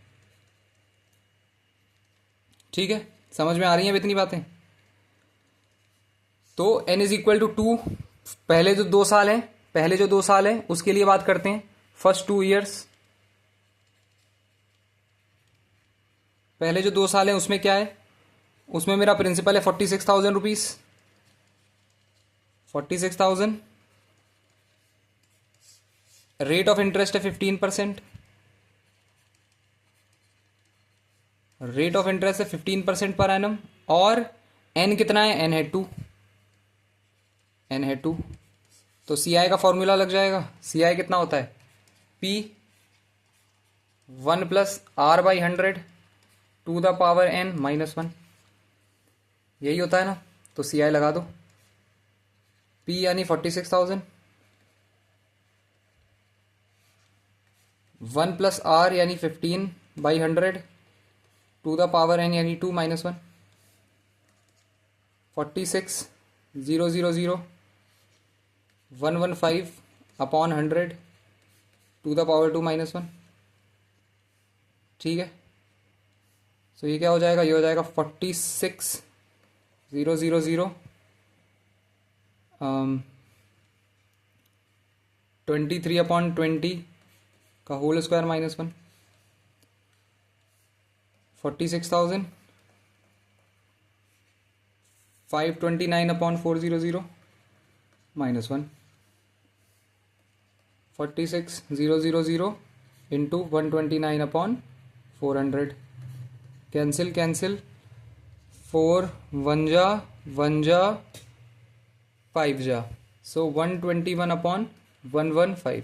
ठीक है, समझ में आ रही हैं इतनी बातें? तो n इज इक्वल टू 2। पहले जो 2 साल हैं, पहले जो 2 साल हैं उसके लिए बात करते हैं। फर्स्ट 2 ईयर्स, पहले जो 2 साल हैं उसमें क्या है? उसमें मेरा प्रिंसिपल है 46,000 रुपीज। 46,000। रेट ऑफ इंटरेस्ट है 15%। रेट ऑफ इंटरेस्ट है 15% पर एनम। और n कितना है? n है 2। n है 2। तो CI का फॉर्मूला लग जाएगा। CI कितना होता है? P 1 + R/100 to the power n -1। यही होता है ना, तो CI लगा दो। P यानी 46,000, 1 + R यानी 15/100 टू द पावर n यानी 2 - 1। 46,000 115 अपॉन 100 टू द पावर 2 -1। ठीक है, सो ये क्या हो जाएगा, ये हो जाएगा 46,000 23 अपॉन 20 का whole square -1 46,000 529 upon 400 -1 46,000 into 129 upon 400 cancel cancel 4 1 जा 1 जा 5 जा, सो 121 अपॉन 115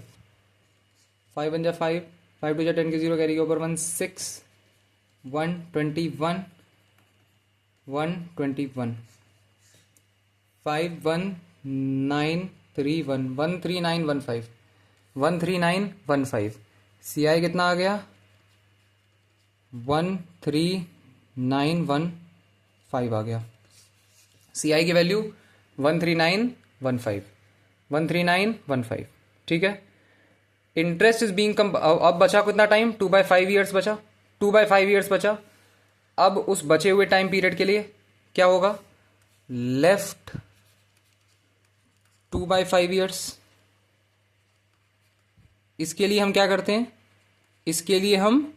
5 1 जा 5 5 2 जा 10 के 0 कैरी के ऊपर 1 6 121 121 51931 13915 13915 सी आई कितना आ गया 13915 आ गया। सी आई की वैल्यू 13915 13915। ठीक है, इंटरेस्ट इज बीइंग अब बचा कितना टाइम 2/5 ईयर्स बचा 2/5 ईयर्स बचा। अब उस बचे हुए टाइम पीरियड के लिए क्या होगा, लेफ्ट 2/5 ईयर्स। इसके लिए हम क्या करते हैं, इसके लिए हम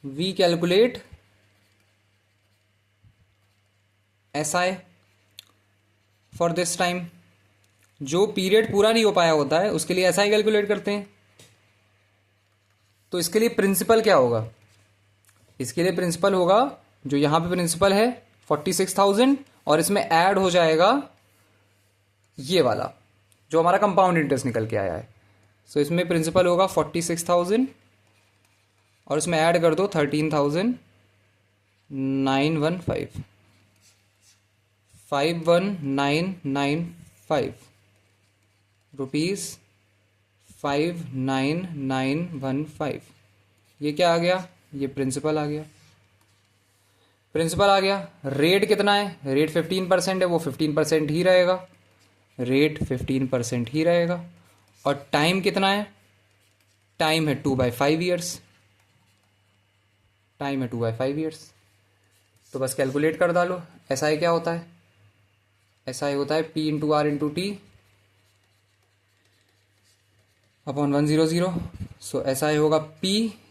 we calculate SI for this time. जो पीरियड पूरा नहीं हो पाया होता है उसके लिए SI कैलकुलेट करते हैं। तो इसके लिए प्रिंसिपल क्या होगा, इसके लिए प्रिंसिपल होगा जो यहां पे प्रिंसिपल है 46,000 और इसमें ऐड हो जाएगा ये वाला जो हमारा कंपाउंड इंटरेस्ट निकल के आया है। सो इसमें प्रिंसिपल होगा 46,000 और इसमें ऐड कर दो 13,915 51995 रुपीज 59915। ये क्या आ गया, ये प्रिंसिपल आ गया। प्रिंसिपल आ गया। रेट कितना है, रेट 15% है, वो 15% ही रहेगा, रेट 15% ही रहेगा। और टाइम कितना है, टाइम है 2/5 ईयर्स, टाइम है 2/5 ईयर्स। तो बस कैलकुलेट कर डालो। SI क्या होता है, SI होता है P into R into T upon 100। सो SI होगा P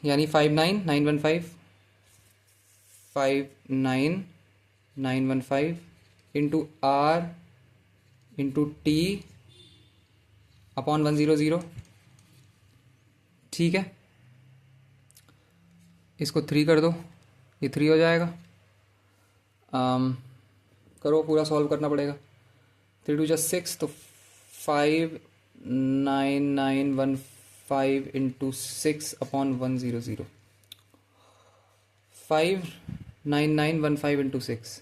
यानी 59915 into R into T upon 100। ठीक है, इसको 3 कर दो, ये 3 हो जाएगा। करो, पूरा सॉल्व करना पड़ेगा। 3 2 just 6, तो 59915 इंटू 6 अपॉन 100 59915 इंटू 6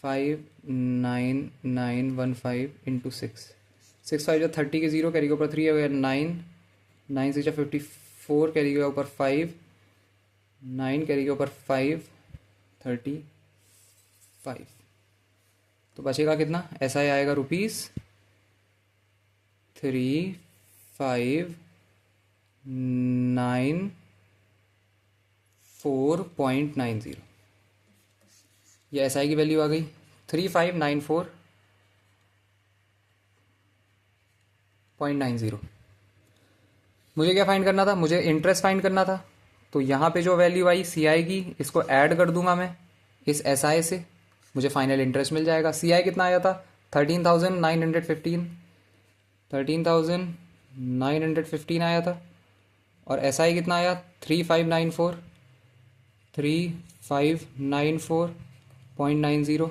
59915 इंटू 6 6 5 जो 30 के 0 कैरी के ऊपर 3 है 9 9 6 54 कैरी के ऊपर 5 9 कैरी के ऊपर 5 35। तो बचेगा कितना, SI आएगा ₹3594.90। ये SI की वैल्यू आ गई 3594.90। मुझे क्या फाइंड करना था, मुझे इंटरेस्ट फाइंड करना था। तो यहाँ पे जो वैल्यू आई CI की, इसको ऐड कर दूंगा मैं इस SI से, मुझे फाइनल इंटरेस्ट मिल जाएगा। CI कितना आया था 13,915 13,915 आया था। और SI कितना आया 3594 3594.90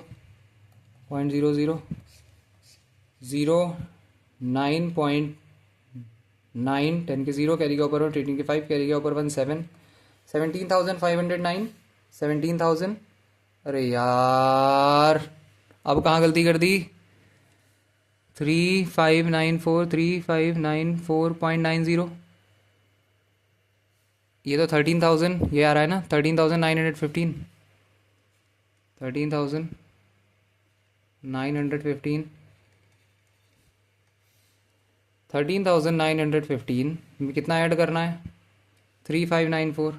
09.9 10 के 0 कैरी के ऊपर 1 18 के 5 कैरी के ऊपर 1 7 17,509 17,000। अरे यार अब कहाँ गलती कर दी, 3594 ये तो 13,000 ये आ रहा है ना 13,915 13,915 13,915 में कितना ऐड करना है? 3594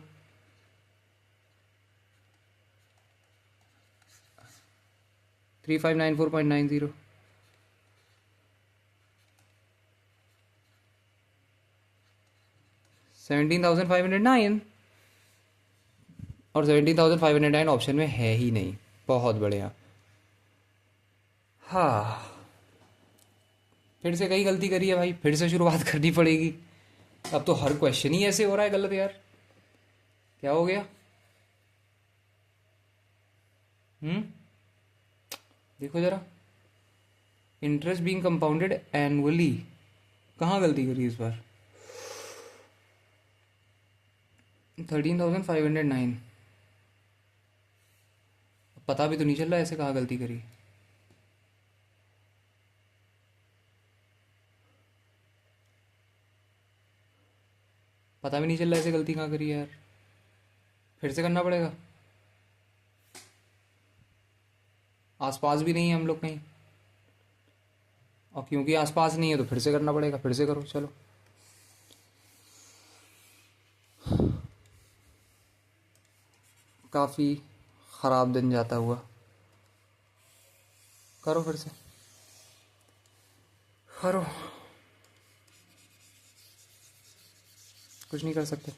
3594.90 17,509 और 17,509 ऑप्शन में है ही नहीं। बहुत बढ़िया। हाँ, फिर से कहीं गलती करी है भाई, फिर से शुरुआत करनी पड़ेगी। अब तो हर क्वेश्चन ही ऐसे हो रहा है गलत यार, क्या हो गया? देखो जरा, इंटरेस्ट बीइंग कंपाउंडेड एनुअली, कहाँ गलती करी इस बार? 13,509, पता भी तो नहीं चल रहा ऐसे कहाँ गलती करी। पता भी नहीं चल रहा ऐसे गलती कहाँ करी है यार, फिर से करना पड़ेगा। आसपास भी नहीं है हम लोग कहीं, और क्योंकि आसपास नहीं है तो फिर से करना पड़ेगा। फिर से करो, चलो। काफ़ी ख़राब दिन जाता हुआ, करो फिर से, करो, कुछ नहीं कर सकते।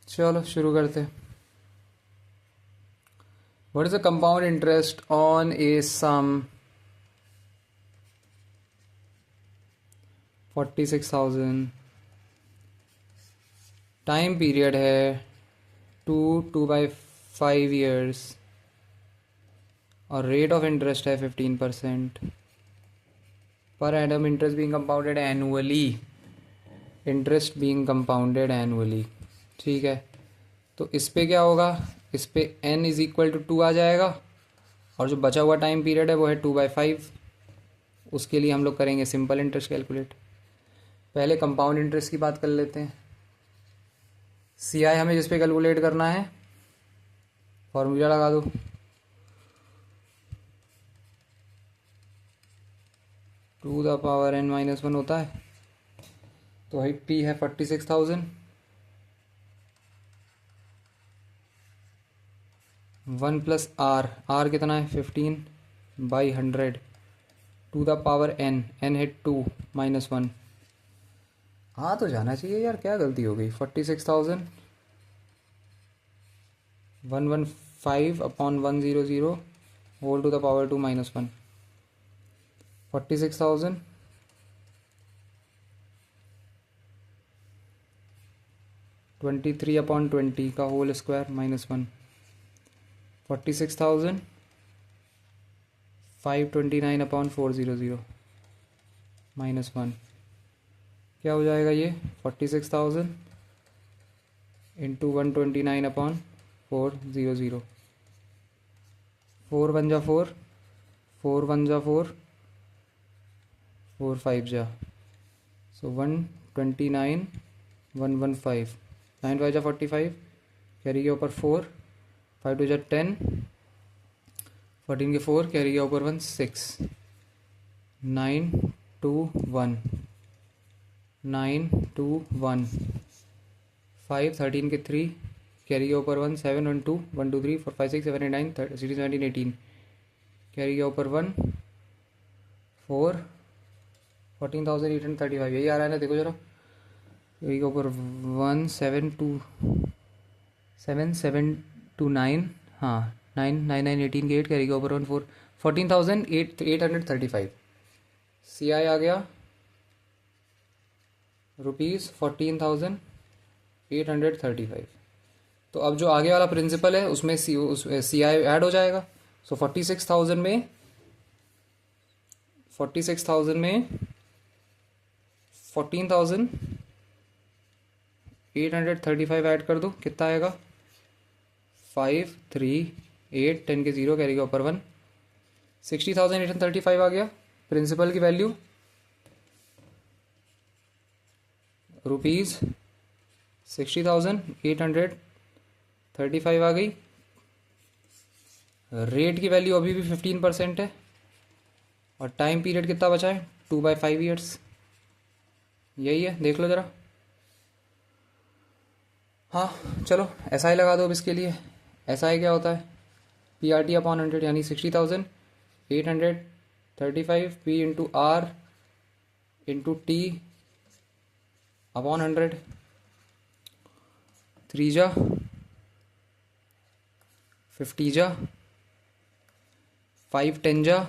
चलो शुरू करते हैं। What is the compound interest on a sum 46,000, time period है 2/5 years और रेट ऑफ इंटरेस्ट है 15%, per annum interest being compounded annually, interest being compounded annually. ठीक है, तो इस पे क्या होगा? इस पे n इज इक्वल टू 2 आ जाएगा, और जो बचा हुआ टाइम पीरियड है वो है 2/5। उसके लिए हम लोग करेंगे सिंपल इंटरेस्ट कैलकुलेट। पहले कंपाउंड इंटरेस्ट की बात कर लेते हैं। सी आई हमें जिस पे कैलकुलेट करना है, फॉर्मूला लगा दो। टू द पावर n-1 होता है, तो भाई p है 46,000, 1 प्लस आर कितना है 15/100 टू द पावर n है 2 -1। हाँ तो जाना चाहिए यार, क्या गलती हो गई? 46,000 115/100 होल टू द पावर 2 -1, 46,000 23/20 का होल स्क्वायर -1, 46,000 529/400 -1। क्या हो जाएगा ये? 46,000 इंटू 129/400, 4 1 जा 4, 4 1 जा 4, 4 5 जा, सो 129 115, 9 5 जा 45, कैरी के ऊपर 4, 5 2 जा 10, 14 के 4, कैरी के ऊपर 1 6, 9 2 1, 9 2 1, 5 13 के 3, कैरी के ऊपर 1 7 1 2 1 2 3 4 5 6 7 8 9 16 17 18, कैरी के ऊपर 1 4, 14,835, यही आ रहा है ना? देखो जरा, कैरी के ऊपर 1 7 2 7 7 2 9, हाँ 9 9 9 18 के 8, कैरी के ऊपर 1 4, 14,835। सी आई आ गया ₹14,835। तो अब जो आगे वाला प्रिंसिपल है उसमें सी आई ऐड हो जाएगा। सो 46,000 में 46,000 में 14,835 ऐड कर दो, कितना आएगा? 5 3 8 10 के 0 कैरी के ऊपर 1, 60,835 आ गया। प्रिंसिपल की वैल्यू ₹60,835 आ गई। रेट की वैल्यू अभी भी 15% है और टाइम पीरियड कितना बचा है? 2/5 ईयर्स। यही है, देख लो ज़रा। हाँ चलो SI लगा दो अब इसके लिए। SI क्या होता है? PRT अपॉन 100 यानी 60,835 P into R into T upon 100। 3 जा 50 जा 5 10 जा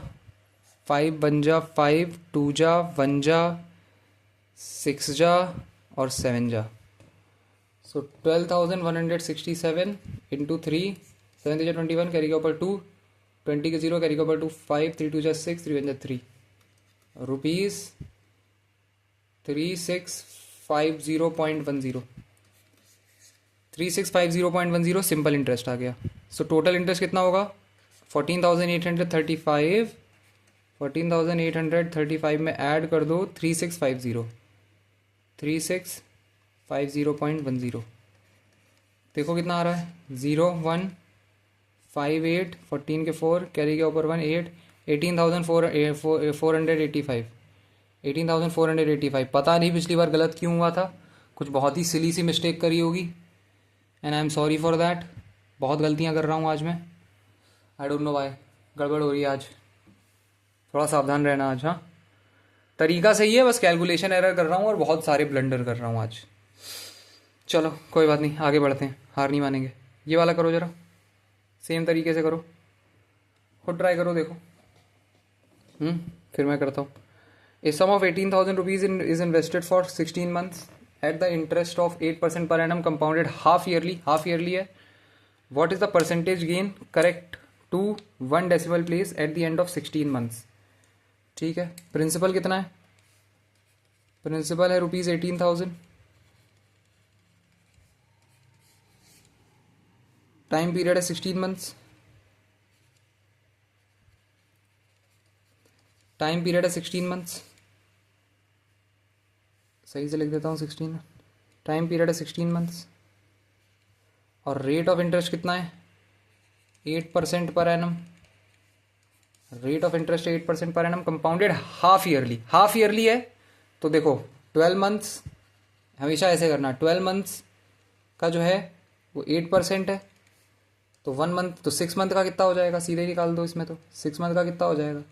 5 1 जा 5 2 जा 1 जा 6 जा और 7 जा। सो 12,167 इंटू 3, 7 3 21 कैरी के ऊपर 2, 20 के 0 कैरी के ऊपर 2, 5 3 2 जा 6 3 1 जा 3, ₹3650.10, 3650.10 सिंपल इंटरेस्ट आ गया। सो टोटल इंटरेस्ट कितना होगा? 14,835, 14,835 में ऐड कर दो 3650, 3650.10, देखो कितना आ रहा है? 0 1 5 8, 14 के 4 कैरी के ऊपर 1 8, 18,485, 18,485। पता नहीं पिछली बार गलत क्यों हुआ था, कुछ बहुत ही सिली सी मिस्टेक करी होगी and I am sorry for that. बहुत गलतियां कर रहा हूँ आज मैं, आई डोंट नो वाई, गड़बड़ हो रही है आज। थोड़ा सावधान रहना आज। हाँ तरीका सही है, बस कैलकुलेशन एरर कर रहा हूँ और बहुत सारे ब्लंडर कर रहा हूँ आज। चलो कोई बात नहीं, आगे बढ़ते हैं, हार नहीं मानेंगे। ये वाला करो ज़रा, सेम तरीके से करो, खुद ट्राई करो, देखो। फिर मैं करता हूँ। A sum of 18,000 rupees is invested for 16 months at the interest of 8% per annum compounded half yearly है। What is the percentage gain correct to 1 decimal place at the end of 16 months? ठीक है, principal कितना है? Principal है ₹18,000, time period है 16 months, time period है 16 months, सही से लिख देता हूँ 16, टाइम पीरियड है 16 मंथ्स और रेट ऑफ इंटरेस्ट कितना है? 8% per annum. Rate of interest 8% per annum, compounded half yearly. Half yearly है तो देखो 12 मंथ्स, हमेशा ऐसे करना, 12 मंथ्स का जो है वो 8% है, तो 1 मंथ तो 6 मंथ का कितना हो जाएगा? सीधे निकाल दो इसमें, तो 6 मंथ का कितना हो जाएगा?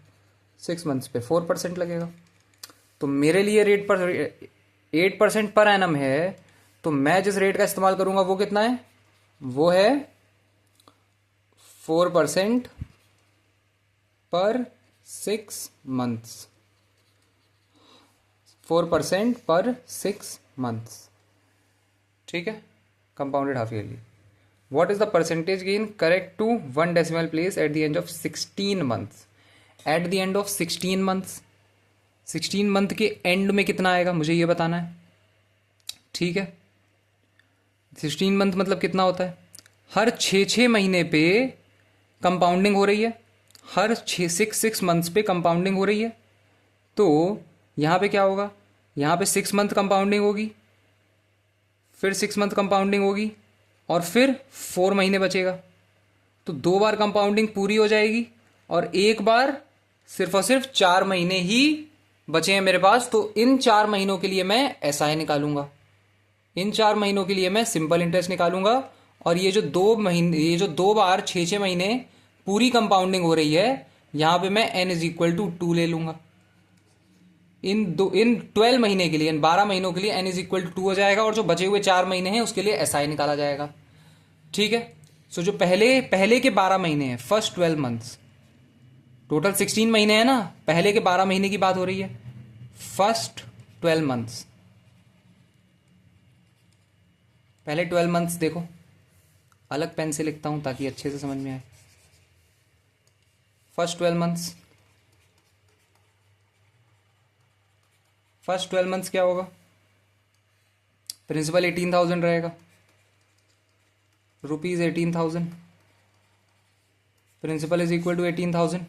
6 मंथ्स पे 4% लगेगा। तो मेरे लिए रेट पर 8% पर एनम है, तो मैं जिस रेट का इस्तेमाल करूंगा वो कितना है? वो है 4% पर 6 मंथ्स, 4% पर 6 मंथ्स। ठीक है, compounded half yearly. What is the percentage gain correct to 1 decimal place at the end of 16 months? At the end of 16 months, 16 month के एंड में कितना आएगा मुझे ये बताना है। ठीक है, 16 मंथ मतलब कितना होता है? हर 6 महीने पे कंपाउंडिंग हो रही है, हर 6 मंथ्स पे कंपाउंडिंग हो रही है। तो यहाँ पे क्या होगा? यहाँ पे 6 मंथ कंपाउंडिंग होगी, फिर 6 मंथ कंपाउंडिंग होगी और फिर 4 महीने बचेगा। तो 2 बार कंपाउंडिंग पूरी हो जाएगी और एक बार सिर्फ और सिर्फ 4 महीने ही बचे हैं मेरे पास। तो इन 4 महीनों के लिए मैं SI निकालूंगा, इन 4 महीनों के लिए मैं सिंपल इंटरेस्ट निकालूंगा और ये जो 2 महीने, ये जो 2 बार 6 महीने पूरी कंपाउंडिंग हो रही है, यहां पे मैं n = 2 ले लूंगा। इन 12 महीने के लिए, इन 12 महीनों के लिए n = 2 हो जाएगा और जो बचे हुए 4 महीने हैं उसके लिए SI निकाला जाएगा। ठीक है, सो जो पहले के 12 महीने हैं, फर्स्ट 12 मंथ्स, टोटल 16 महीने हैं ना, पहले के 12 महीने की बात हो रही है, फर्स्ट 12 मंथ्स, पहले 12 मंथ्स देखो, अलग पेन से लिखता हूं ताकि अच्छे से समझ में आए। फर्स्ट 12 मंथ्स फर्स्ट 12 मंथ्स क्या होगा, प्रिंसिपल 18,000 रहेगा, rupees 18,000, principal is equal to 18,000,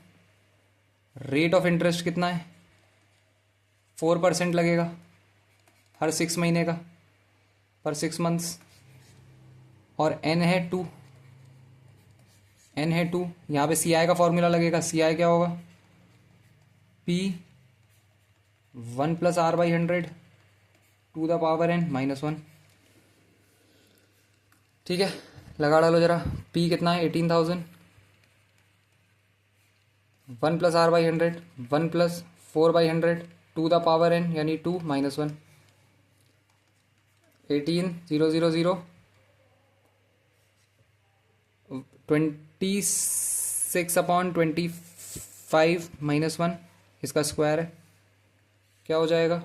rate of interest कितना है, 4% लगेगा हर 6 महीने का, पर 6 मंथ्स, और एन है 2, एन है 2, यहाँ पे सी आई का फॉर्मूला लगेगा, सी आई क्या होगा, P 1 plus R by 100 to the power n minus 1। ठीक है, लगा डालो जरा, पी कितना है 18,000, 1 plus R by 100, 1 plus 4 by 100 to the power n यानी 2 माइनस 1, 18 0 0 0 26/25 माइनस 1, इसका स्क्वायर है, क्या हो जाएगा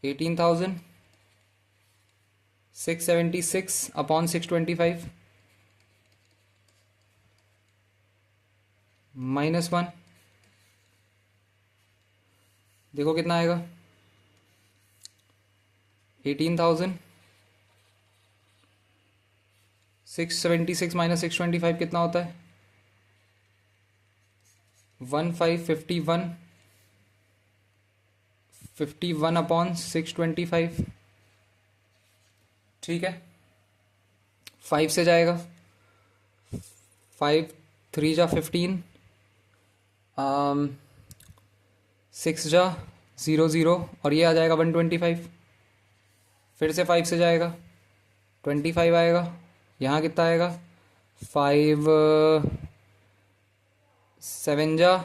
18,676/625 माइनस 1, देखो कितना आएगा 18,676 माइनस 625 कितना होता है 1551/625। ठीक है, 5 से जाएगा, 5 3 जा 15, 6 जा 0 0 और ये आ जाएगा 125, फिर से 5 से जाएगा 25 आएगा, यहाँ कितना आएगा 5 7 जा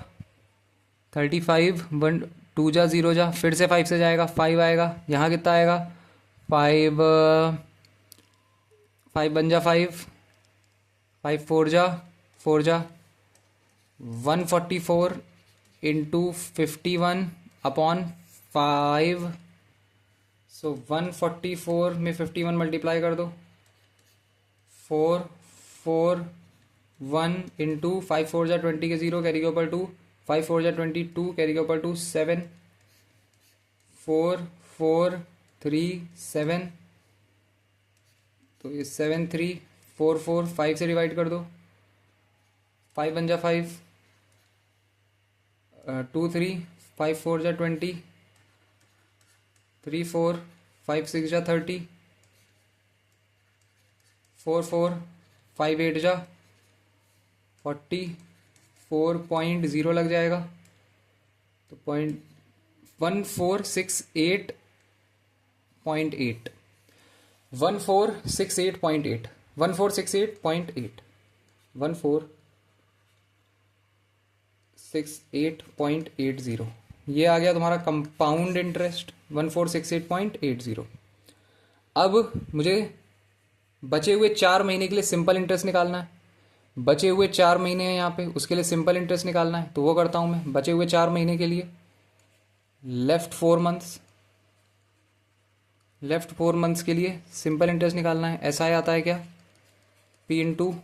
35, 1 2 जा 0 जा, फिर से 5 से जाएगा 5 आएगा, यहाँ कितना आएगा 5 5 1 जा 5, 5 4 जा 4 जा 144 इंटू 51/5, सो 144 में 51 मल्टीप्लाई कर दो, 4 4 1 इंटू 5 4 जा 20 के 0 कैरी के ऊपर 2, 5 4 जा 22 कैरी के ऊपर 2 7 4 4 3 7, तो ये 7 3 4 4 5 से डिवाइड कर दो, 5 1 जा 5, 2 3 5 4 जा 20, 3 4 5 6 जा 30, 4 4 5 8 जा 44.0 लग जाएगा, तो 1468.8 1468.8 1468.8 1468.80, ये आ गया तुम्हारा कंपाउंड इंटरेस्ट 1468.80। अब मुझे बचे हुए 4 महीने के लिए सिंपल इंटरेस्ट निकालना है, बचे हुए 4 महीने हैं यहाँ पे, उसके लिए सिंपल इंटरेस्ट निकालना है, तो वो करता हूँ मैं। बचे हुए 4 महीने के लिए लेफ्ट 4 मंथ्स के लिए सिंपल इंटरेस्ट निकालना है। ऐसा आता है क्या, P into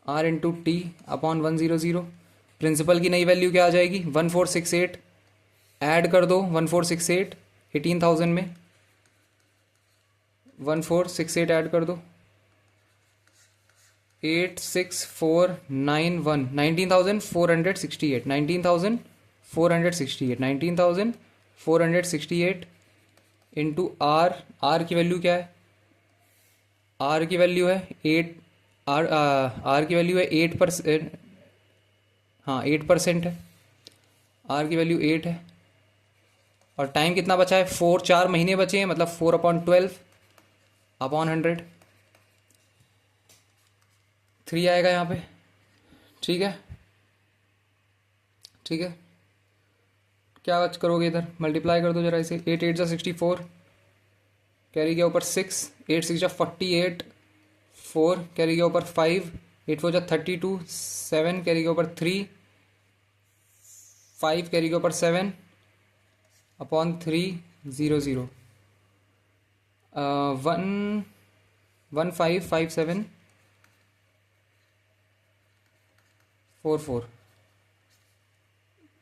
R into T upon 100, principal की नई वैल्यू क्या आ जाएगी 1468, ऐड कर दो 1468 18,000 में, 1468 ऐड कर दो 86491 19,468 19,468 इंटू आर की वैल्यू क्या है, आर की वैल्यू है 8, आर की वैल्यू है 8%, हाँ 8% है, आर की वैल्यू 8 है, और टाइम कितना बचा है 4 महीने बचे हैं, मतलब 4/12/100 3 आएगा यहाँ पे। ठीक है, ठीक है, क्या करोगे इधर, मल्टीप्लाई कर दो जरा इसे, 8 8 जा 64 कैरी के ऊपर 6, 8 6 जा 48, 4 कैरी के ऊपर 5, 8 4 जा 32, 7 कैरी के ऊपर 3, 5 कैरी के ऊपर 7 अपॉन 3 0 0 1557 4 4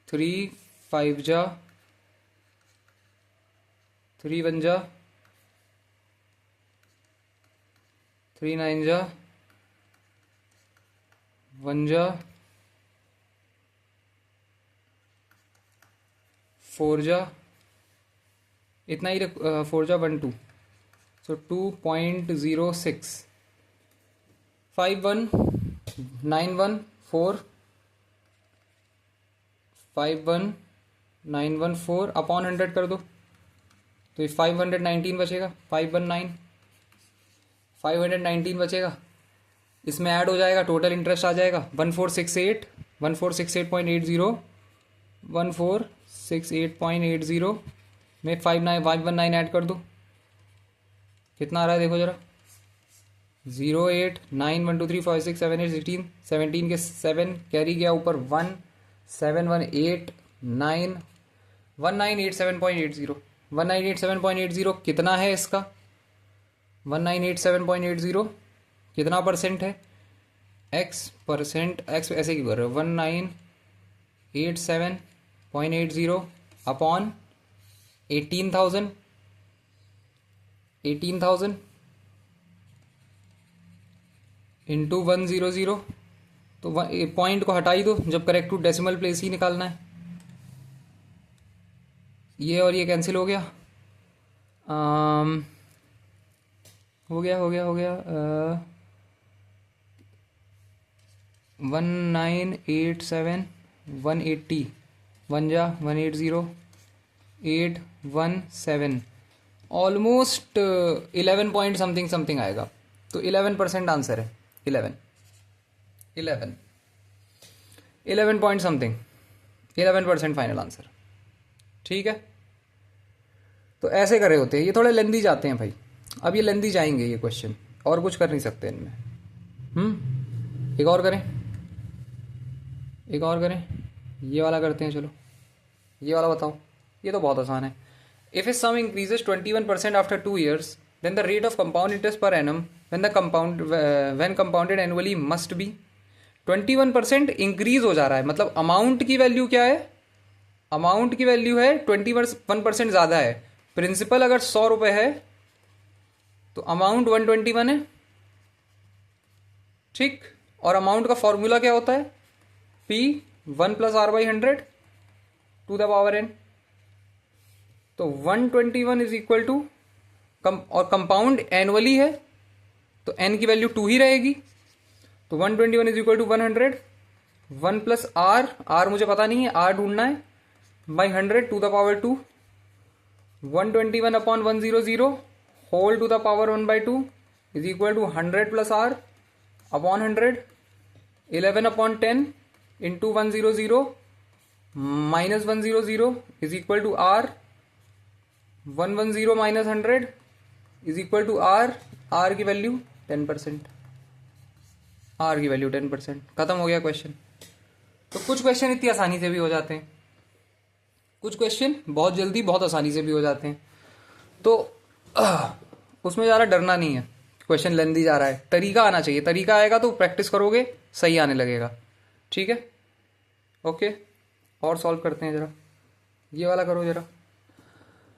3 5 जा 3 1 जा 3 9 जा 1 जा 4 जा, इतना ही 4 जा 1 2, सो 2.06 5 1 9 1 4 5 1 9 1 4 अपॉन 100 कर दो, तो ये 519 बचेगा। 519 519 बचेगा, इसमें ऐड हो जाएगा, टोटल इंटरेस्ट आ जाएगा 1468 1468.80 1468.80 में 519 ऐड कर दो, कितना आ रहा है देखो जरा। 0 8 9 1 2 3 4 6 7 8 16 17 के 7 कैरी गया ऊपर 1 7 1 8 9 1987.80 1987.80 कितना है इसका। 1987.80 कितना परसेंट है, x परसेंट, x ऐसे क्यों कर रहे हो, 1987.80 अपॉन 18,000 इंटू 100, तो पॉइंट को हटा ही दो, जब करेक्ट टू डेसिमल प्लेस ही निकालना है। ये और ये कैंसिल हो गया, हो गया 1987 180 1 जा 180 817 ऑलमोस्ट 11 पॉइंट समथिंग आएगा, तो 11% आंसर है। 11 पॉइंट समथिंग 11% फाइनल आंसर, ठीक है। तो ऐसे कर रहे होते हैं, ये थोड़े लेंदी जाते हैं भाई, अब ये लेंदी जाएंगे ये क्वेश्चन, और कुछ कर नहीं सकते इनमें। एक और करें, ये वाला करते हैं, चलो ये वाला बताओ, ये तो बहुत आसान है। If is sum increases 21% after 2 years, then the rate of compound interest per annum when compounded annually must be. 21% increase हो जा रहा है, मतलब अमाउंट की वैल्यू क्या है, अमाउंट की वैल्यू है 21% ज़्यादा है। प्रिंसिपल अगर 100 रुपये है तो अमाउंट 121 है, ठीक। और अमाउंट का फॉर्मूला क्या होता है, P 1 + R/100 to the power n। तो 121 इज इक्वल टू और कंपाउंड एनुअली है तो n की वैल्यू 2 ही रहेगी, तो 121 इज इक्वल टू 100 1 + R मुझे पता नहीं है, R ढूंढना है, by 100 to the power 2 121 upon 100 whole to the power 1/2 is equal to 100 + R upon 100 11 upon 10 into 100 minus 100 is equal to R 110 minus 100 is equal to R की value 10%, R की value 10%। खत्म हो गया क्वेश्चन। तो कुछ question इतनी आसानी से भी हो जाते हैं, कुछ क्वेश्चन बहुत जल्दी बहुत आसानी से भी हो जाते हैं, तो उसमें ज़्यादा डरना नहीं है। क्वेश्चन लेंदी जा रहा है, तरीका आना चाहिए, तरीका आएगा तो प्रैक्टिस करोगे सही आने लगेगा, ठीक है। ओके, और सॉल्व करते हैं जरा, ये वाला करो जरा।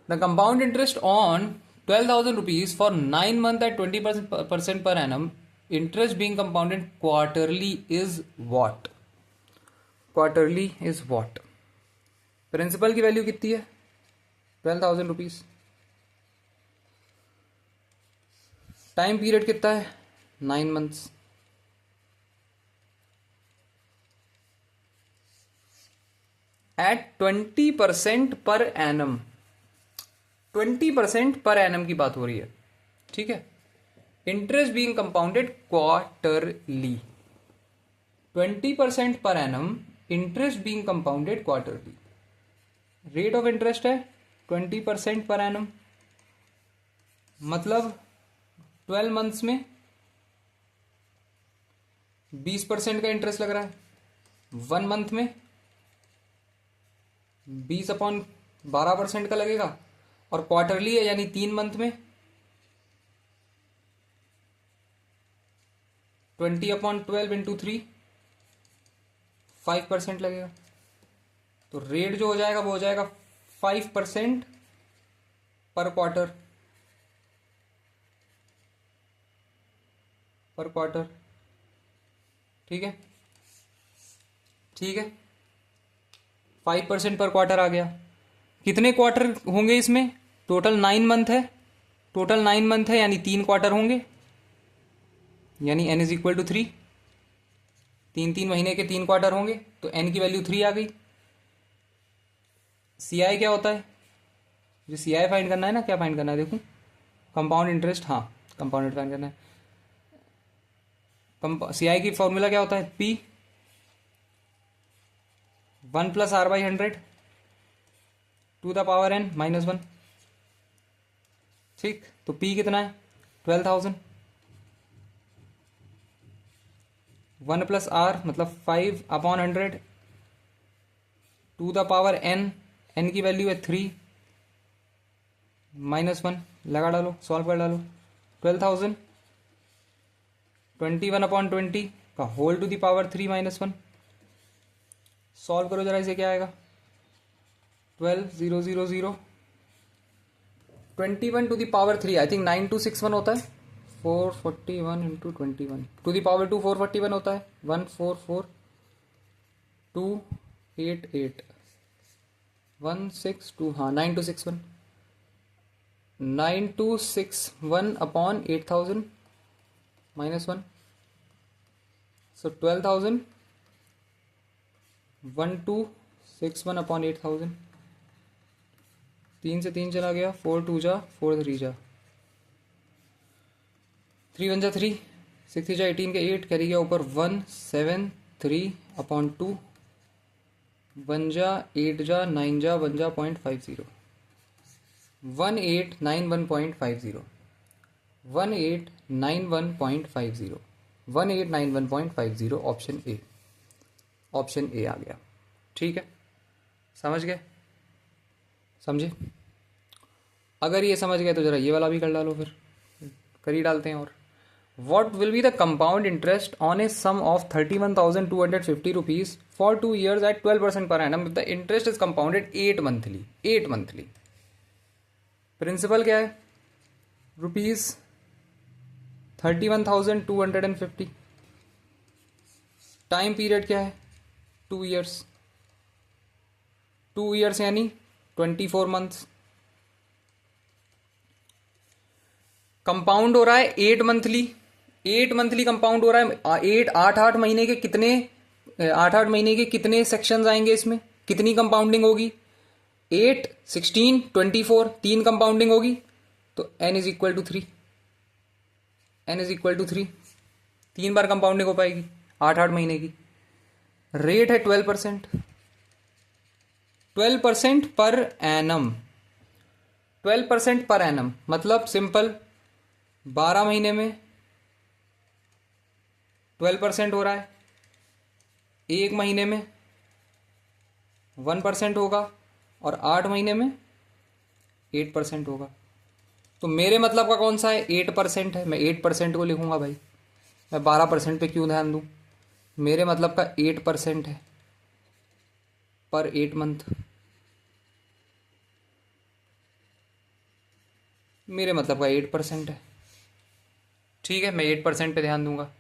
The compound interest on 12,000 rupees for 9 months at 20% per annum, interest being compounded quarterly is what? Quarterly is what. Principal की वैल्यू कितनी है, 12,000 रुपीज। टाइम पीरियड कितना है, 9 months। At 20% per annum, 20% per annum की बात हो रही है, ठीक है। Interest being compounded quarterly, 20% per annum, interest being compounded quarterly. Rate of interest है 20% पर एनम, मतलब 12 months में 20% का इंटरेस्ट लग रहा है, 1 month में 20/12% का लगेगा, और क्वार्टरली है यानी 3 month में 20/12 इंटू 3 5% लगेगा। तो रेट जो हो जाएगा वो हो जाएगा 5% पर क्वार्टर, पर क्वार्टर, ठीक है, ठीक है, 5% पर क्वार्टर आ गया। कितने क्वार्टर होंगे इसमें? टोटल 9 मंथ है, टोटल 9 मंथ है, यानी 3 क्वार्टर होंगे, यानी n इज इक्वल टू 3। 3 3 महीने के 3 क्वार्टर होंगे, तो n की वैल्यू 3 आ गई। सी आई क्या होता है? जो सी आई फाइंड करना है ना, क्या फाइंड करना है देखूँ, कंपाउंड इंटरेस्ट, हाँ कंपाउंड इंटरेस्ट फाइंड करना है। सी आई की फॉर्मूला क्या होता है? P 1+r/100 to the power n -1, ठीक। तो P कितना है? 12,000। 1+r मतलब 5/100 to the power n, n की वैल्यू है 3 -1, लगा डालो, सॉल्व कर डालो। 12,000 21/20 का whole to the power 3 -1, solve करो जरा, इसे क्या आएगा? 12,000 21 to the power 3, I think 9261 होता है। 441 इंटू 21 टू द पावर 2 441 होता है। 144288 162, हाँ 9261, 9261 अपॉन 8000 -1, सो 12,000 1261 अपॉन 8000, 3 से 3 चला गया, 4 2 जा 4 3 जा, 3 1 जा 3, 6 3 जा 18 के 8 कैरी गया ऊपर 173 अपॉन 2, 1 जा 8 जा 9 जा 1 जा 0.50, 1891.50, 1891.50, 1891.50, ऑप्शन ए, ऑप्शन ए आ गया, ठीक है। समझ गए? समझे? अगर ये समझ गए तो जरा ये वाला भी कर डालो, फिर कर ही डालते हैं। और what will be the compound interest on a sum of 31,250 rupees for 2 years at 12% per annum if the interest is compounded 8 monthly? 8 monthly। Principal क्या है? ₹31,250। टाइम पीरियड क्या है? 2 years, 2 years यानी 24 months। कंपाउंड हो रहा है 8 मंथली, 8 मंथली कंपाउंड हो रहा है। 8 महीने के कितने, 8 महीने के कितने सेक्शंस आएंगे इसमें? कितनी कंपाउंडिंग होगी? 8 16 24, 3 कंपाउंडिंग होगी, तो n is equal to 3, n is equal to 3, 3 बार कंपाउंडिंग हो पाएगी 8 महीने की। रेट है 12%, 12% पर एनम, 12% पर एनम मतलब सिंपल, 12 महीने में 12% हो रहा है, 1 महीने में 1% होगा, और 8 महीने में 8% होगा। तो मेरे मतलब का कौन सा है? 8% है, मैं 8% को लिखूंगा भाई, मैं 12% पे क्यों ध्यान दूं? मेरे मतलब का 8% है पर 8 मंथ, मेरे मतलब का 8% है, ठीक है, मैं 8% पे ध्यान दूंगा।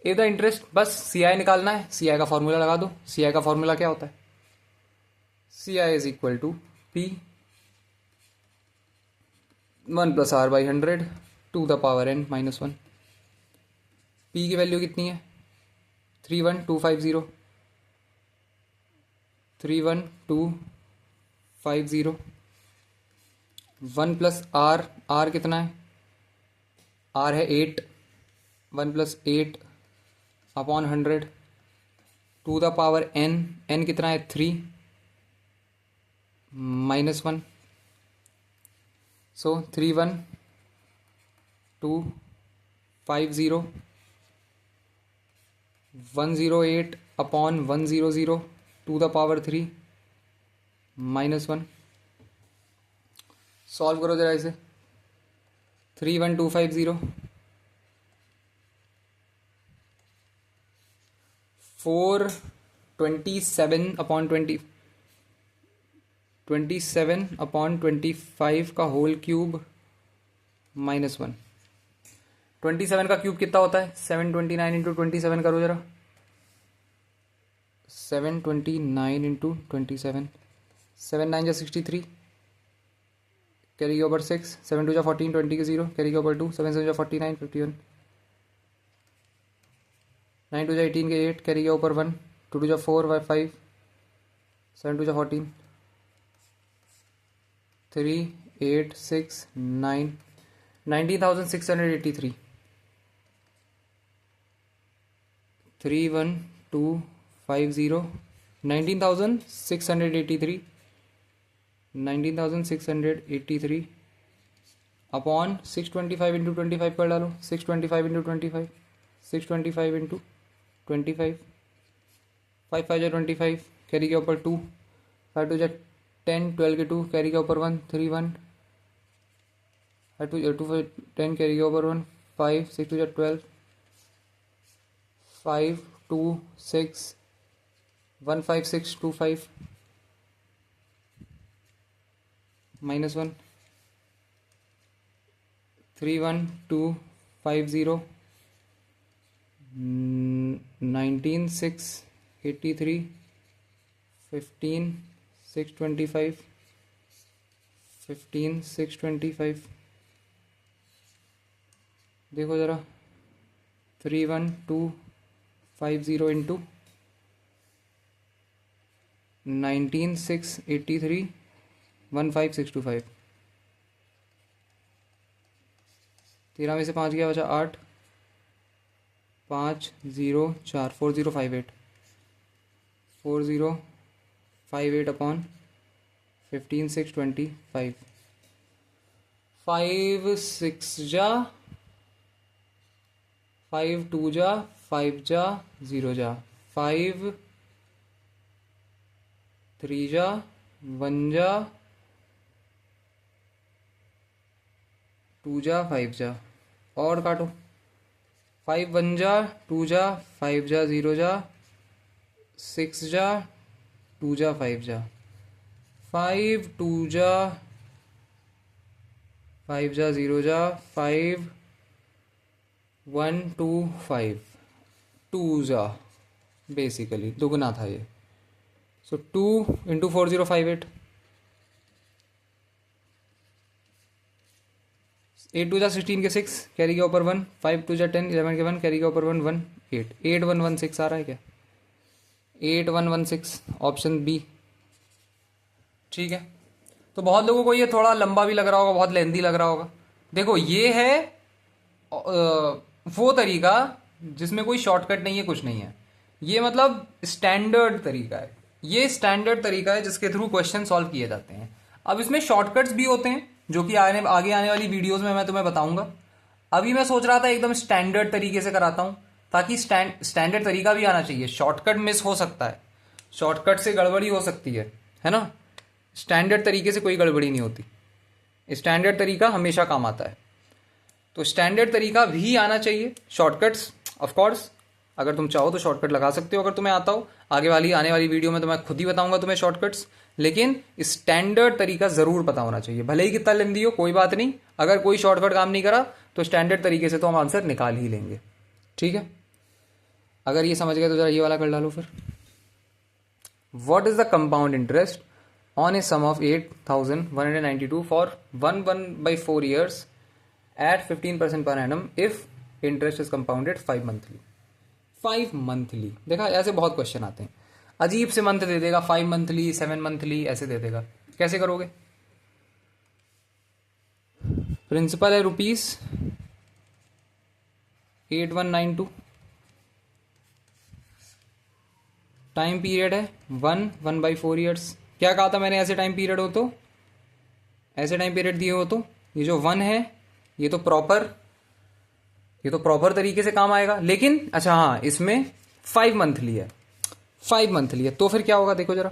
इफ द इंटरेस्ट, बस सी आई निकालना है, सी आई का फॉर्मूला लगा दो। सी आई का फॉर्मूला क्या होता है? C I is equal to P 1+r/100 to the power n -1। P की वैल्यू कितनी है? 31250, 31250। 1+r, r कितना है? r है 8, 1+8 upon 100 to the power n, n कितना है? 3 -1, so 31250, 108 upon 100 to the power 3 -1। Solve करो जरा इसे। 31250 427 अपॉन 20, 27/25 का होल क्यूब -1। 27 का क्यूब कितना होता है? 729 इंटू 27 करो जरा। 729 इंटू 27, 7 9 जा 63, कैरी ओवर 6, 7 2 जा 14, 20 के 0, कैरी ओवर 2, 7 7 जा 49, 51, 9 2 जा 18 के 8, कैरी ओवर 1, 2 2 जा 4 5, 7 2 जा 14, 3 8 6 9, 19,683, 31250, 19,683, 19,683 अपॉन 625 इंटू 25 कर डालो। 625 इंटू 25, 625 इंटू 25, 5 5 जा 25, कैरी के ऊपर 2, 5 2 जा 10, 12 के 2, कैरी के ऊपर 1, 3 1, 5 2 2 10, कैरी के ऊपर 1, 5 6 2 जा 12, 5 2 6 1 5 6 2 5 -1, 3 1 2 5 0, 19 6 83, 15 6 25, 15 6 25, देखो ज़रा 3 1 2 5 0 इंटू 19 6 83, 1 5 6 2 5, 13 में से 5 गया बचा 8, 5 0 4, 4058, 4058 अपॉन 15 6 25, 5 6 जा 5 2 जा 5 जा 0 जा 5 3 जा 1 जा 2 जा 5 जा, और काटो। 5 1 जा 2 जा 5 जा 0 जा 6 जा 2 जा 5 जा, 5 2 जा 5 जा 0 जा 5 1 2 5, 2 जा बेसिकली दुगना था ये। सो 2 इंटू 4058, 8 2 जा 16 के 6, कैरी के ऊपर 1, 5 2 जा 10, 11 के 1, कैरी के ऊपर 1 1 8, 8116 आ रहा है क्या? 8116 ऑप्शन बी। ठीक है, तो बहुत लोगों को ये थोड़ा लंबा भी लग रहा होगा, बहुत लेंदी लग रहा होगा। देखो ये है वो तरीका जिसमें कोई शॉर्टकट नहीं है, कुछ नहीं है। ये मतलब स्टैंडर्ड तरीका है, ये स्टैंडर्ड तरीका है जिसके थ्रू क्वेश्चन सॉल्व किए जाते हैं। अब इसमें शॉर्टकट्स भी होते हैं जो कि आगे आने वाली वीडियोस में मैं तुम्हें बताऊंगा। अभी मैं सोच रहा था एकदम स्टैंडर्ड तरीके से कराता हूं, ताकि स्टैंडर्ड तरीका भी आना चाहिए। शॉर्टकट मिस हो सकता है, शॉर्टकट से गड़बड़ी हो सकती है ना। स्टैंडर्ड तरीके से कोई गड़बड़ी नहीं होती, स्टैंडर्ड तरीका हमेशा काम आता है। तो स्टैंडर्ड तरीका भी आना चाहिए। शॉर्टकट्स ऑफ कोर्स अगर तुम चाहो तो शॉर्टकट लगा सकते हो, अगर तुम्हें आता हो। आने वाली वीडियो में तो मैं खुद ही बताऊंगा तुम्हें शॉर्टकट्स, लेकिन स्टैंडर्ड तरीका जरूर पता होना चाहिए। भले ही कितना लेंदी हो कोई बात नहीं, अगर कोई शॉर्टकट काम नहीं करा तो स्टैंडर्ड तरीके से तो हम आंसर निकाल ही लेंगे। ठीक है, अगर ये समझ गए तो जरा ये वाला कर डालो फिर। What is the compound interest on a sum of 8,192 for 1/4 years at 15% per annum if interest is compounded 5 monthly। 5 monthly, देखा ऐसे बहुत क्वेश्चन आते हैं, अजीब से मंथ दे देगा, 5 मंथली 7 मंथली ऐसे दे देगा। कैसे करोगे? प्रिंसिपल है ₹8192, टाइम पीरियड है 1/4 years। क्या कहा था मैंने? ऐसे टाइम पीरियड हो तो, ऐसे टाइम पीरियड दिए हो तो ये जो 1 है ये तो प्रॉपर तरीके से काम आएगा। लेकिन अच्छा हाँ, इसमें 5 मंथली है, 5 मंथली है, तो फिर क्या होगा देखो जरा।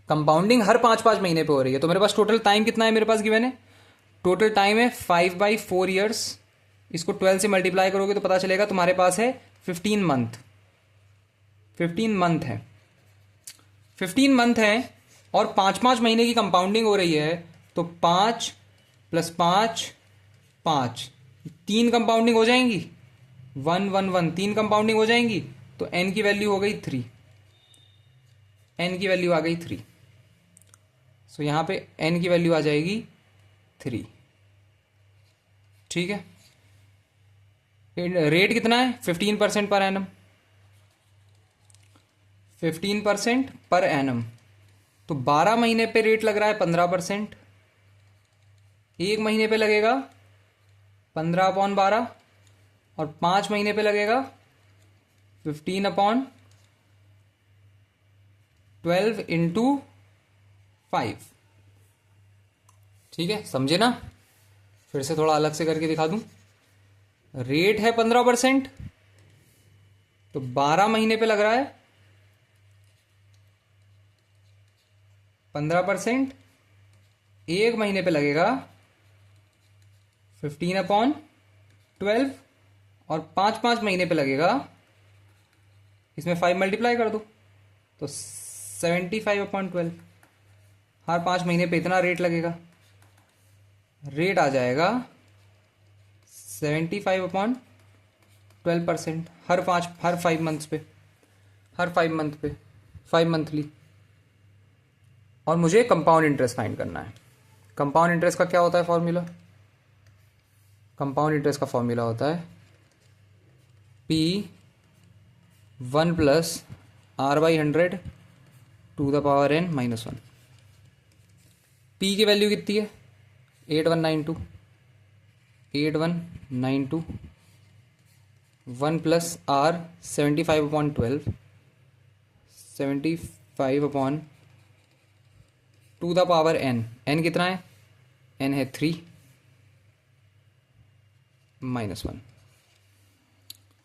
कंपाउंडिंग हर 5-5 महीने पे हो रही है, तो मेरे पास टोटल टाइम कितना है? मेरे पास गिवन है टोटल टाइम है 5/4 years। इसको 12 से मल्टीप्लाई करोगे तो पता चलेगा तुम्हारे पास है 15 मंथ। 15 मंथ है, 15 मंथ है और 5-5 महीने की कंपाउंडिंग हो रही है, तो 5 + 5 5, 3 कंपाउंडिंग हो जाएंगी, 1 1 1, 3 कंपाउंडिंग हो जाएंगी, तो n की वैल्यू हो गई 3, n की वैल्यू आ गई 3। सो यहां पे n की वैल्यू आ जाएगी 3। ठीक है, रेट कितना है? 15% पर एनम, 15% पर एनम। तो 12 महीने पे रेट लग रहा है 15%, एक महीने पे लगेगा 15/12, और 5 महीने पे लगेगा 15/12 × 5। ठीक है, समझे ना? फिर से थोड़ा अलग से करके दिखा दूं। रेट है 15%, तो 12 महीने पे लग रहा है 15%, एक महीने पे लगेगा 15/12, और 5-5 महीने पे लगेगा, इसमें 5 मल्टीप्लाई कर दो तो 75/12। हर 5 महीने पे इतना रेट लगेगा, रेट आ जाएगा 75/12%, हर 5 मंथ्स पे, हर 5 मंथ पे, 5 मंथली। और मुझे कंपाउंड इंटरेस्ट फाइंड करना है। कंपाउंड इंटरेस्ट का क्या होता है फॉर्मूला? कंपाउंड इंटरेस्ट का फॉर्मूला होता है P1 + R/100 to the power n - 1। P की वैल्यू कितनी है? 8192, 8192, 1 + R 75/12, 75/टू द पावर n, n कितना है? n है 3 - 1।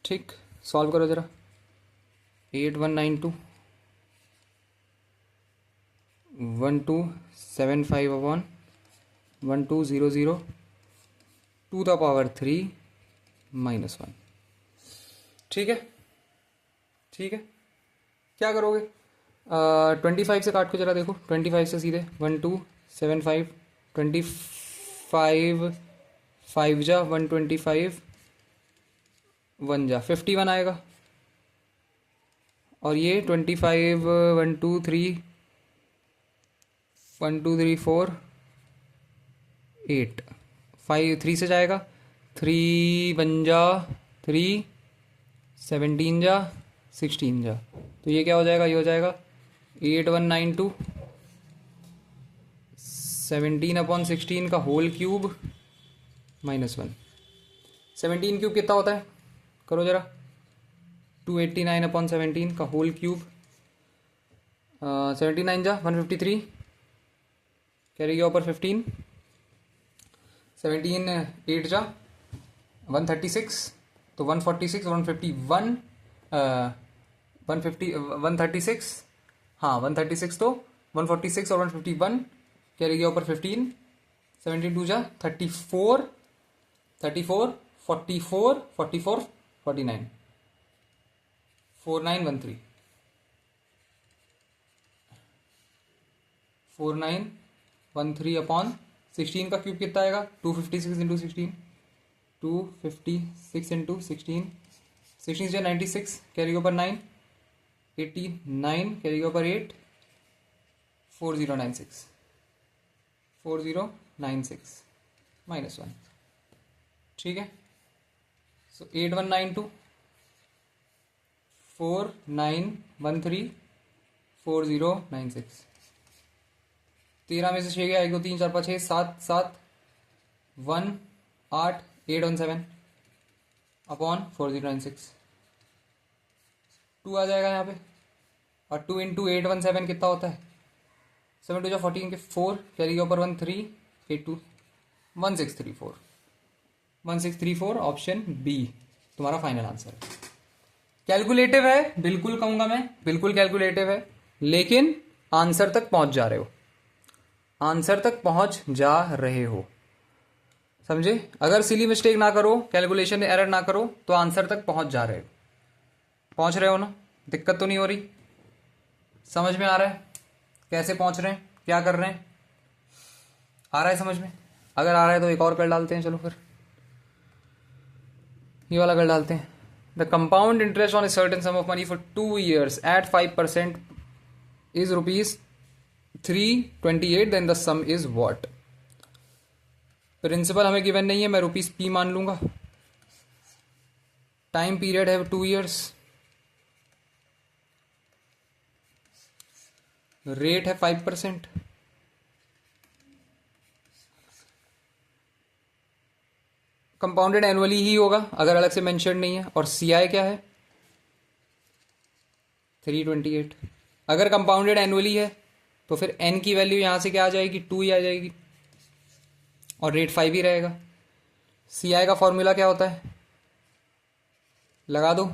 ठीक, सॉल्व करो जरा। 8192 1275/1200 टू द पावर 3 - 1। ठीक है, ठीक है। क्या करोगे? 25 से काट को जरा देखो, 25 से सीधे 1275, 25 5 जा 125, 1 जा 51 आएगा। और ये 25 1 2 3 1 2 3 4 8, 5 3 से जाएगा, 3 1 जा 3, 17 जा 16 जा, तो ये क्या हो जाएगा? ये हो जाएगा 8192 17/16 का होल क्यूब -1। 17 क्यूब कितना होता है? करो जरा, 289/17 का होल क्यूब, 79 जा 153, कैरी गया ऊपर 15, 17 8 जा 136, तो 146 151 150 136, हाँ 136, तो 146 और 151 कैरी गया ऊपर 15, 72 जा 34 44 44 44 49 4913 4913/16 का क्यूब कितना आएगा? 256 × 16, 256 × 16, 16 से 96, कैरी ऊपर 9, 89 कैरी ऊपर 8, 4096 4096 -1। ठीक है, सो 8192 4913 4096। 13 में से 6 गया, 1 2 3 4 5 6 7 7 1 8 817/4096, 2 आ जाएगा यहाँ पे। और 2 × 817 कितना होता है? 7 2 14 के 4, कैरी ऊपर 1 3 8 2 1634 1634, ऑप्शन बी तुम्हारा फाइनल आंसर है। कैलकुलेटिव है, बिल्कुल कहूंगा मैं, बिल्कुल कैलकुलेटिव है, लेकिन आंसर तक पहुंच जा रहे हो, आंसर तक पहुंच जा रहे हो, समझे? अगर सिली मिस्टेक ना करो, कैलकुलेशन एरर ना करो, तो आंसर तक पहुंच जा रहे हो, पहुंच रहे हो ना? दिक्कत तो नहीं हो रही? समझ में आ रहा है? कैसे पहुंच रहे हैं, क्या कर रहे हैं, आ रहा है समझ में? अगर आ रहा है तो एक और कर डालते हैं, चलो फिर ये वाला कर डालते हैं। The compound interest on a certain sum of money for 2 years at 5% is ₹328, then the sum is what? Principal हमें गिवन नहीं है, मैं ₹P मान लूंगा। टाइम पीरियड है 2 years, रेट है 5%, कंपाउंडेड एनुअली ही होगा अगर अलग से मेंशन नहीं है। और CI क्या है? 328। अगर कंपाउंडेड एनुअली है तो फिर n की वैल्यू यहां से क्या आ जाएगी? 2 ही आ जाएगी, और रेट 5 ही रहेगा। CI का फॉर्मूला क्या होता है? लगा दो,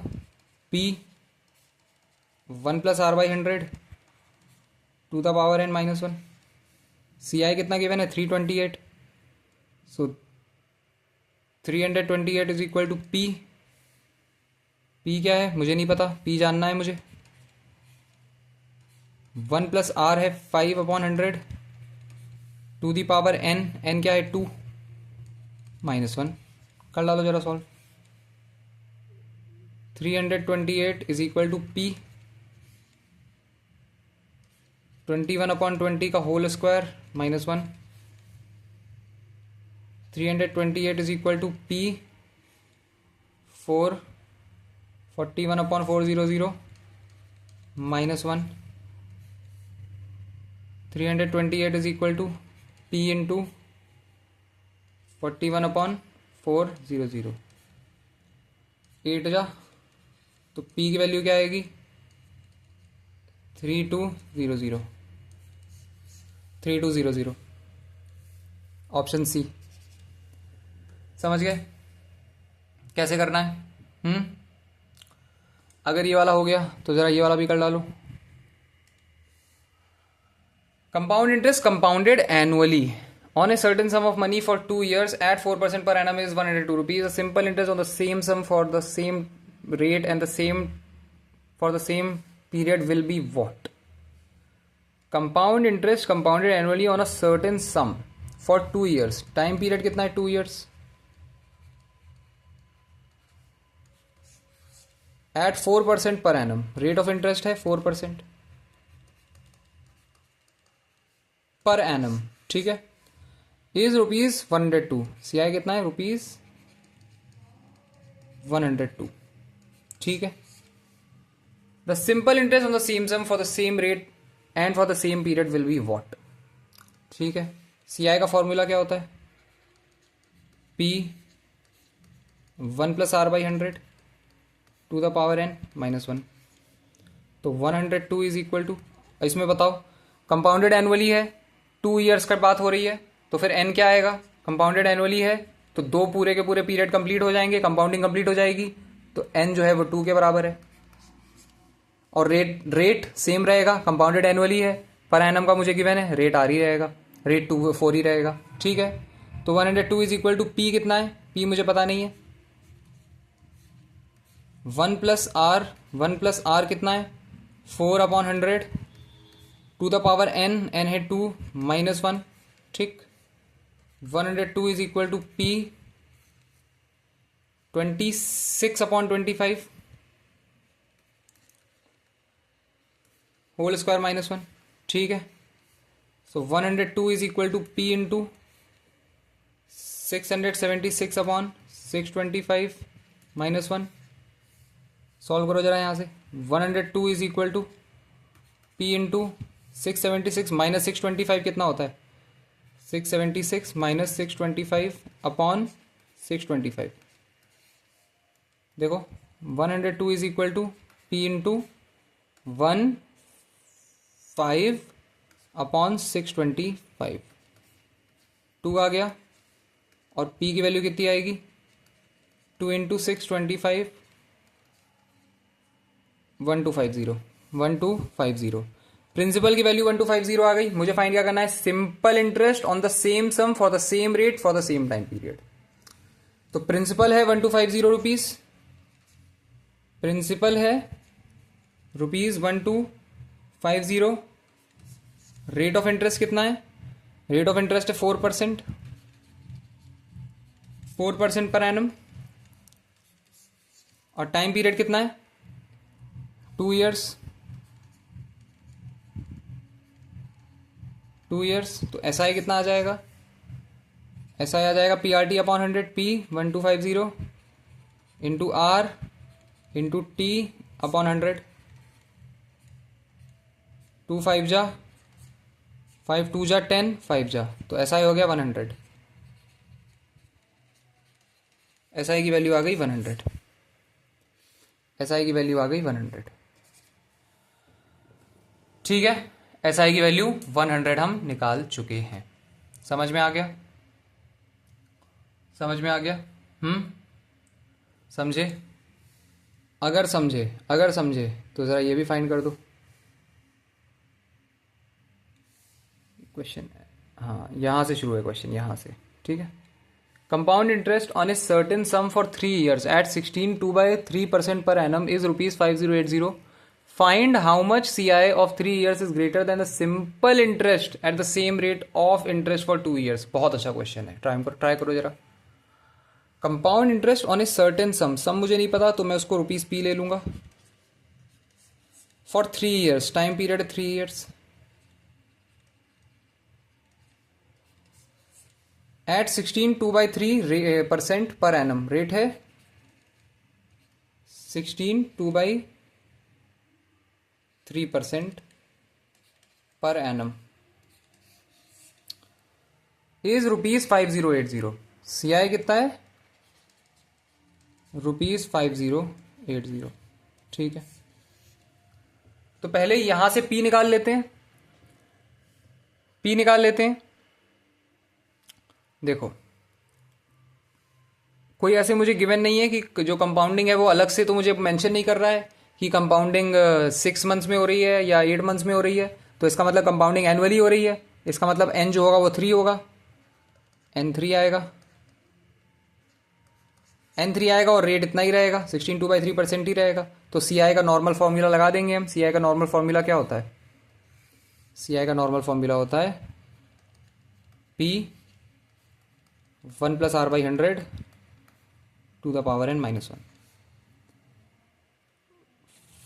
P 1 + R/100 to the power n - 1। CI कितना गिवन है? 328। So 328 is equal to P। P क्या है मुझे नहीं पता, P जानना है मुझे। 1 + R है 5/100 to the power n, n क्या है? 2 - 1। कर डालो जरा solve. 328 is equal to P 21/20 का whole square -1। 328 is equal to P 41/400 -1। 328 is equal to P into 41/400। 8 जा तो P की वैल्यू क्या आएगी? 3200। 3200, ऑप्शन सी। समझ गए कैसे करना है? अगर ये वाला हो गया तो जरा ये वाला भी कर डालो। Compound interest compounded annually on a certain sum of money for 2 years at 4% per annum is ₹102. A simple interest on the same sum for the same rate and the same for the same period will be what? Compound interest compounded annually on a certain sum for 2 years. Time period कितना है? 2 years. At 4% per annum. Rate of interest है 4% per annum. ठीक है, is ₹102। CI कितना है? ₹102। ठीक है, the simple interest on the same sum for the same rate and for the same period will be what? ठीक है, CI का फॉर्मूला क्या होता है? P 1 + R/100 to the power n - 1। तो 102 इज इक्वल टू, इसमें बताओ कंपाउंडेड एनुअली है, 2 years का बात हो रही है, तो फिर n क्या आएगा? कंपाउंडेड एनुअली है तो 2 पूरे के पूरे पीरियड कंप्लीट हो जाएंगे, कंपाउंडिंग कंप्लीट हो जाएगी, तो n जो है वो 2 के बराबर है। और रेट सेम रहेगा, कंपाउंडेड एनुअली है, पर एनम का मुझे गिवन है, रेट R ही रहेगा, रेट 4 ही रहेगा। ठीक है, तो 102 इज इक्वल टू P कितना है? P मुझे पता नहीं है। 1 + R कितना है? 4/100 to the power n, n है 2 - 1। ठीक, 102 is equal to P 26/25 whole square -1। ठीक है, so 102 is equal to P into 676/625 -1। Solve करो जरा यहाँ से। 102 is equal to P into 676 - 625 कितना होता है? 676 - 625 अपॉन 625। देखो 102 is equal to P into 15 upon 625, 2 आ गया। और P की वैल्यू कितनी आएगी? 2 इंटू 625 1250। प्रिंसिपल की वैल्यू 1250 आ गई। मुझे फाइंड क्या करना है? Simple interest on the same sum for the same rate for the same time period. तो प्रिंसिपल है 1250 रुपीज, प्रिंसिपल है ₹1250 रेट ऑफ इंटरेस्ट कितना है? रेट ऑफ इंटरेस्ट है 4%, 4% पर एनम। और टाइम पीरियड कितना है? 2 ईयर्स, 2 ईयर्स। तो एस आई कितना आ जाएगा? एस आई आ जाएगा P R T upon 100, P 1250 into R into T upon 100। 2 5 जा, 5 2 जा 10, 5 जा, तो एस आई हो गया 100। एस आई की वैल्यू आ गई 100। एस आई की वैल्यू आ गई 100। ठीक है, एस आई की वैल्यू 100 हम निकाल चुके हैं। समझ में आ गया? समझ में आ गया? समझे? अगर समझे तो ज़रा ये भी फाइंड कर दो क्वेश्चन। हाँ, यहाँ से शुरू है क्वेश्चन, यहाँ से। ठीक है। Compound interest on a certain sum for 3 years at 16.2/3% per annum is ₹5080। Find how much CI of 3 years is greater than the simple interest at the same rate of interest for 2 years। बहुत अच्छा question है, try करो जरा। Compound interest on a certain sum मुझे नहीं पता, तो मैं उसको ₹P ले लूंगा। For 3 years, time period 3 years, at 16.2/3% per annum. Rate है 16.2/3% पर एनम इज ₹5080। CI कितना है? ₹5080। ठीक है, तो पहले यहां से P निकाल लेते हैं। P निकाल लेते हैं। देखो, कोई ऐसे मुझे गिवन नहीं है कि जो कंपाउंडिंग है वो अलग से तो मुझे मेंशन नहीं कर रहा है कि कंपाउंडिंग 6 months में हो रही है या 8 months में हो रही है। तो इसका मतलब कंपाउंडिंग एनुअली हो रही है। इसका मतलब n जो होगा वो 3 होगा, N3 आएगा, N3 आएगा और रेट इतना ही रहेगा, 16.2/3% ही रहेगा। तो CI का नॉर्मल फॉर्मूला लगा देंगे हम। CI का नॉर्मल फॉर्मूला क्या होता है? CI का नॉर्मल फॉर्मूला होता है P 1 + R/100 to the power n -1।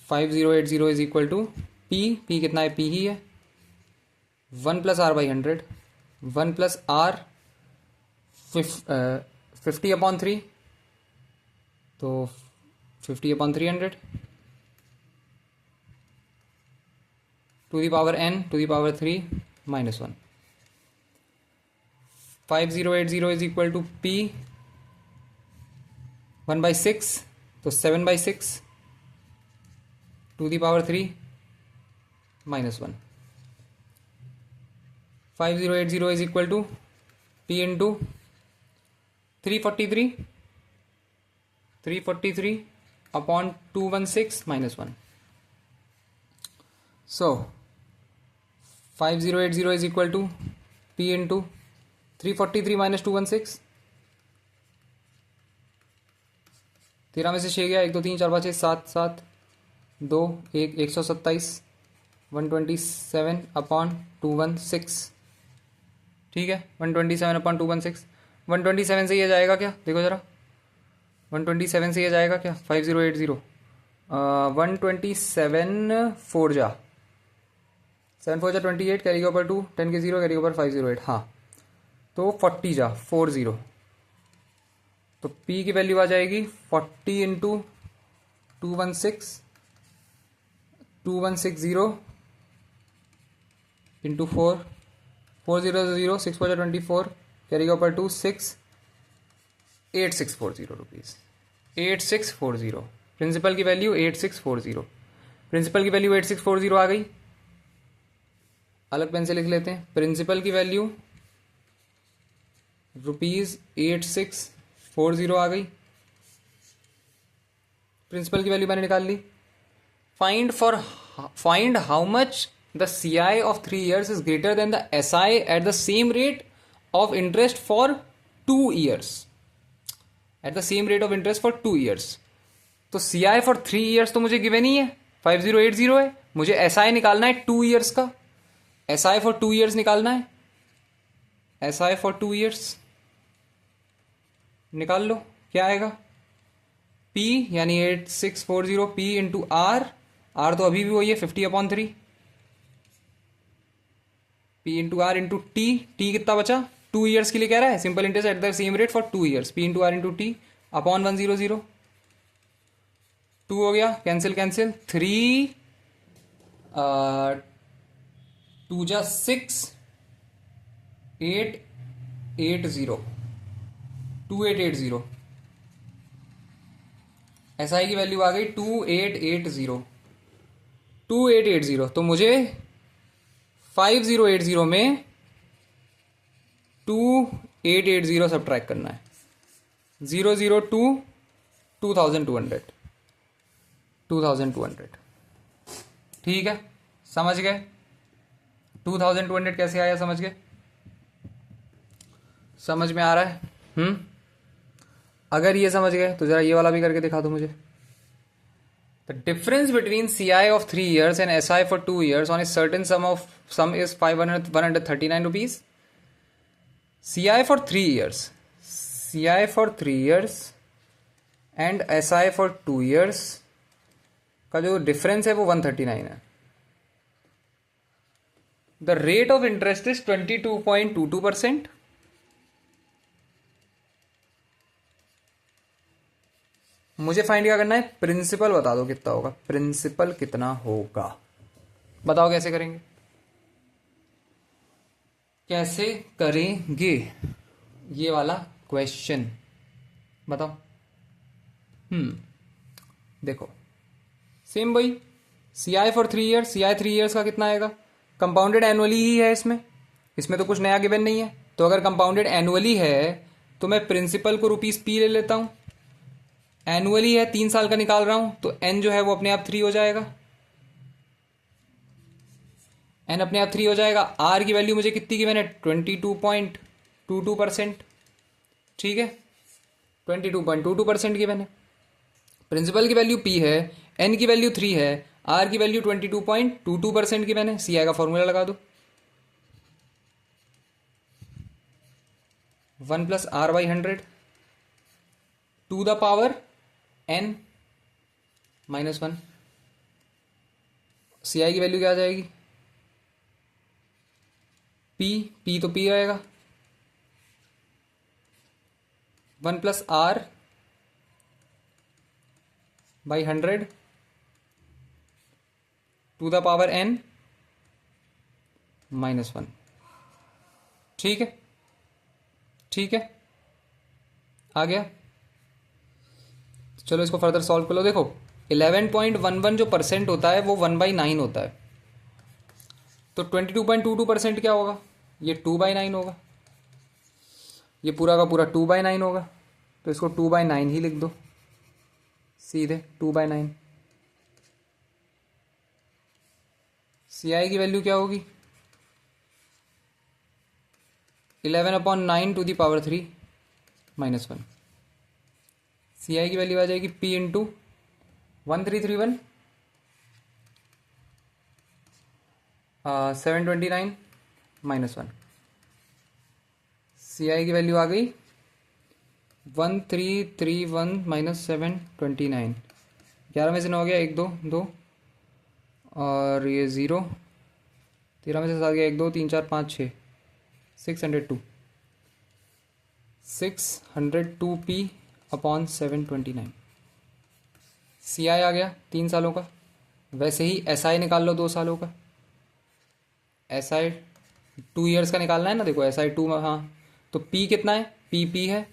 5080 is equal to P कितना है? P ही है, 1 + R/100, 1 + R 50/3, तो 50/300 to the power n to the power 3 -1। 5080 is equal to P 1/6, तो 7/6 to the power 3 -1। 5080 is equal to P into 343 upon 216 -1। So 5080 is equal to P into 343 - 216। 13 में से 6 गया, 1 2 3 4 5 6 7 7 2 1 127 127 upon 216। ठीक है, 127 अपॉन 216। 127 से ये जाएगा क्या? देखो जरा, 127 से ये जाएगा क्या? 5080 127 4 जा, 7 4 जा 28, कैरी के ऊपर 2, 10 के 0, कैरी के ऊपर 508। हाँ, तो 40 जा 40, तो P की वैल्यू आ जाएगी 40 इंटू 2160 इंटू 4, 400 6 4 24, कैरी के ऊपर 2 6, 8640 रुपीज़। 8640 प्रिंसिपल की वैल्यू 8640। प्रिंसिपल की वैल्यू 8640 आ गई। अलग पेन से लिख लेते हैं। प्रिंसिपल की वैल्यू ₹8640 आ गई। प्रिंसिपल की वैल्यू मैंने निकाल ली। Find how much the CI of 3 years is greater than the SI at the same rate of interest for 2 years। At the same rate of interest for 2 years। तो CI for 3 years तो मुझे given ही है, 5080 है। मुझे SI निकालना है 2 years का। S I for 2 years निकालना है, एस आई फॉर 2 years निकाल लो, क्या आएगा? P यानी 8640 P इंटू आर, आर तो अभी भी वही है 50/3, P into R into T, T कितना बचा? 2 years के लिए कह रहा है, simple interest at the same rate for 2 years, P into R into T upon 100, 2 हो गया, कैंसिल कैंसिल, 3 2 जा 6 880 2880, एस आई की वैल्यू आ गई 2880। तो मुझे 5080 में 2880 सब्ट्रैक्ट करना है, 002 2200 2200। ठीक है, समझ गए? 2200 कैसे आया, समझ गए? समझ में आ रहा है? अगर ये समझ गए तो जरा ये वाला भी करके दिखा दो मुझे। The difference between C I of 3 years and S I for 2 years on a certain sum is 139 rupees. C I for 3 years, C I for 3 years and S I for 2 years का जो difference है वो 139 है। The rate of interest is 22.22%। मुझे find क्या करना है? Principal बता दो कितना होगा, प्रिंसिपल कितना होगा, बताओ कैसे करेंगे, कैसे करेंगे ये वाला क्वेश्चन, बताओ। देखो सेम वही, C I for 3 years, C I 3 years का कितना आएगा? कंपाउंडेड एनुअली ही है, इसमें तो कुछ नया गिवन नहीं है। तो अगर कंपाउंडेड एनुअली है तो मैं प्रिंसिपल को रुपीज पी ले लेता हूं, एनुअली है 3 साल का निकाल रहा हूं तो एन जो है वो अपने आप 3 हो जाएगा, एन अपने आप 3 हो जाएगा। आर की वैल्यू मुझे कितनी की मैंने 22.22%, ठीक है 22.22% की मैंने। प्रिंसिपल की वैल्यू पी है, एन की वैल्यू 3 है, आर की वैल्यू 22.22% की मैंने। सी आई का फॉर्मूला लगा दो, 1 + R/100 to the power n -1। C I की वैल्यू क्या आ जाएगी? P, P तो P आएगा, 1 + R/100 to the power n -1। ठीक है, ठीक है, आ गया। चलो इसको फर्दर सॉल्व कर लो। देखो 11.11 जो परसेंट होता है वो 1/9 होता है, तो 22.22% क्या होगा? ये 2/9 होगा, ये पूरा का पूरा 2/9 होगा, तो इसको 2/9 ही लिख दो सीधे, 2/9। सी आई की वैल्यू क्या होगी? 11/9 to the power 3 -1। C I की वैल्यू आ जाएगी P इंटू 1331 729 -1। सी आई की वैल्यू आ गई 1331 - 729, 11 में से 9 गया, 1 2 2 और ये 0, 13 में से 7 गया, 1 2 3 4 5 6, 602 602P अपॉन 729। सी आई आ गया 3 सालों का। वैसे ही एस आई निकाल लो 2 सालों का, एस आई 2 years का निकालना है ना, देखो एस आई 2 में, हाँ तो P कितना है? P है,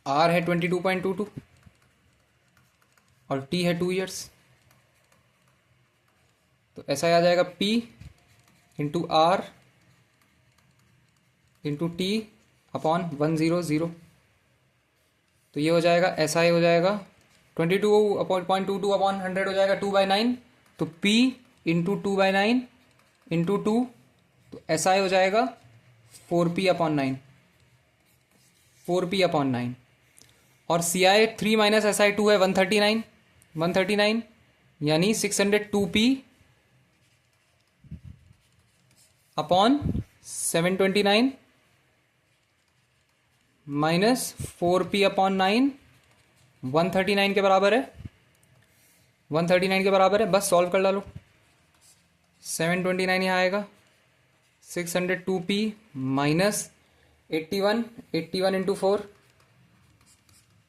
R है 22.22 और T है 2 years, तो एस आई आ जाएगा P into R into T upon 100। तो ये हो जाएगा एस आई हो जाएगा 22.22 अपॉन 100 हो जाएगा 2/9, तो P इंटू 2/9 इंटू 2, तो एस आई हो जाएगा 4P अपॉन 9, 4P अपॉन 9। और सी आई 3 - एस आई 2 है 139 यानी 602P upon 729 minus 4p upon 9 139 के बराबर है, 139 के बराबर है। बस सॉल्व कर डालो। 729 यहाँ आएगा, 602p माइनस 81, 81 इंटू 4,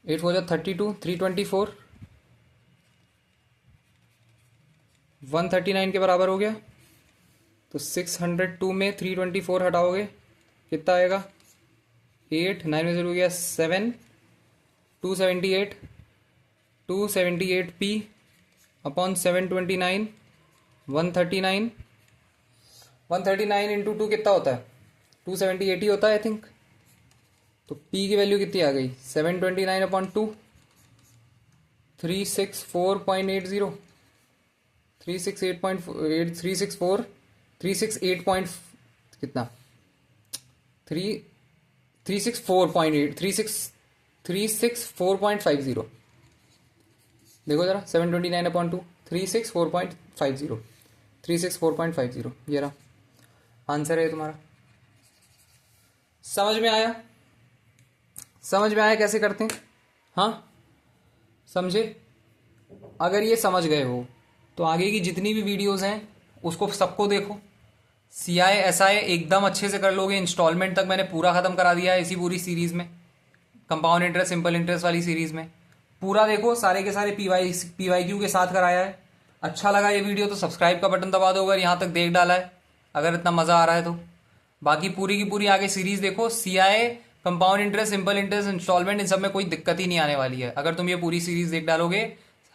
8 हो जाए 32, 324, 139 के बराबर हो गया। तो 602 में 324 हटाओगे कितना आएगा, 8, 9 में से हो गया 7, 278, 278p अपॉन 729, 139, 139 इंटू 2 कितना होता है, 278 ही होता है आई थिंक। तो p की वैल्यू कितनी आ गई, 729 अपॉन 2, 364.80, 368.8, 364, 368 पॉइंट कितना, 364.8, 364.50। देखो जरा, 729 अपॉन 2, 364.50, 364.50 ये रहा आंसर है तुम्हारा। समझ में आया, समझ में आया कैसे करते हैं? हाँ समझे? अगर ये समझ गए हो तो आगे की जितनी भी वीडियोस हैं उसको सबको देखो। CI SI एकदम अच्छे से कर लोगे। इंस्टॉलमेंट तक मैंने पूरा ख़त्म करा दिया है इसी पूरी सीरीज़ में, कंपाउंड इंटरेस्ट सिंपल इंटरेस्ट वाली सीरीज़ में। पूरा देखो, सारे के सारे PYQ के साथ कराया है। अच्छा लगा ये वीडियो तो सब्सक्राइब का बटन दबा दो अगर यहाँ तक देख डाला है, अगर इतना मज़ा आ रहा है तो। बाकी पूरी की पूरी आगे सीरीज़ देखो। CI, compound interest, simple interest, installment, इन सब में कोई दिक्कत ही नहीं आने वाली है अगर तुम ये पूरी सीरीज़ देख डालोगे।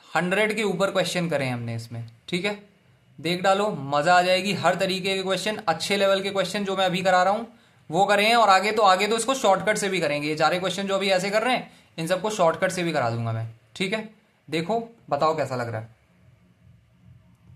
100 के ऊपर क्वेश्चन करें हमने इसमें, ठीक है? देख डालो, मज़ा आ जाएगी। हर तरीके के क्वेश्चन, अच्छे लेवल के क्वेश्चन जो मैं अभी करा रहा हूँ वो करें, और आगे तो इसको शॉर्टकट से भी करेंगे। ये सारे क्वेश्चन जो अभी ऐसे कर रहे हैं इन सबको शॉर्टकट से भी करा दूंगा मैं, ठीक है? देखो बताओ कैसा लग रहा है।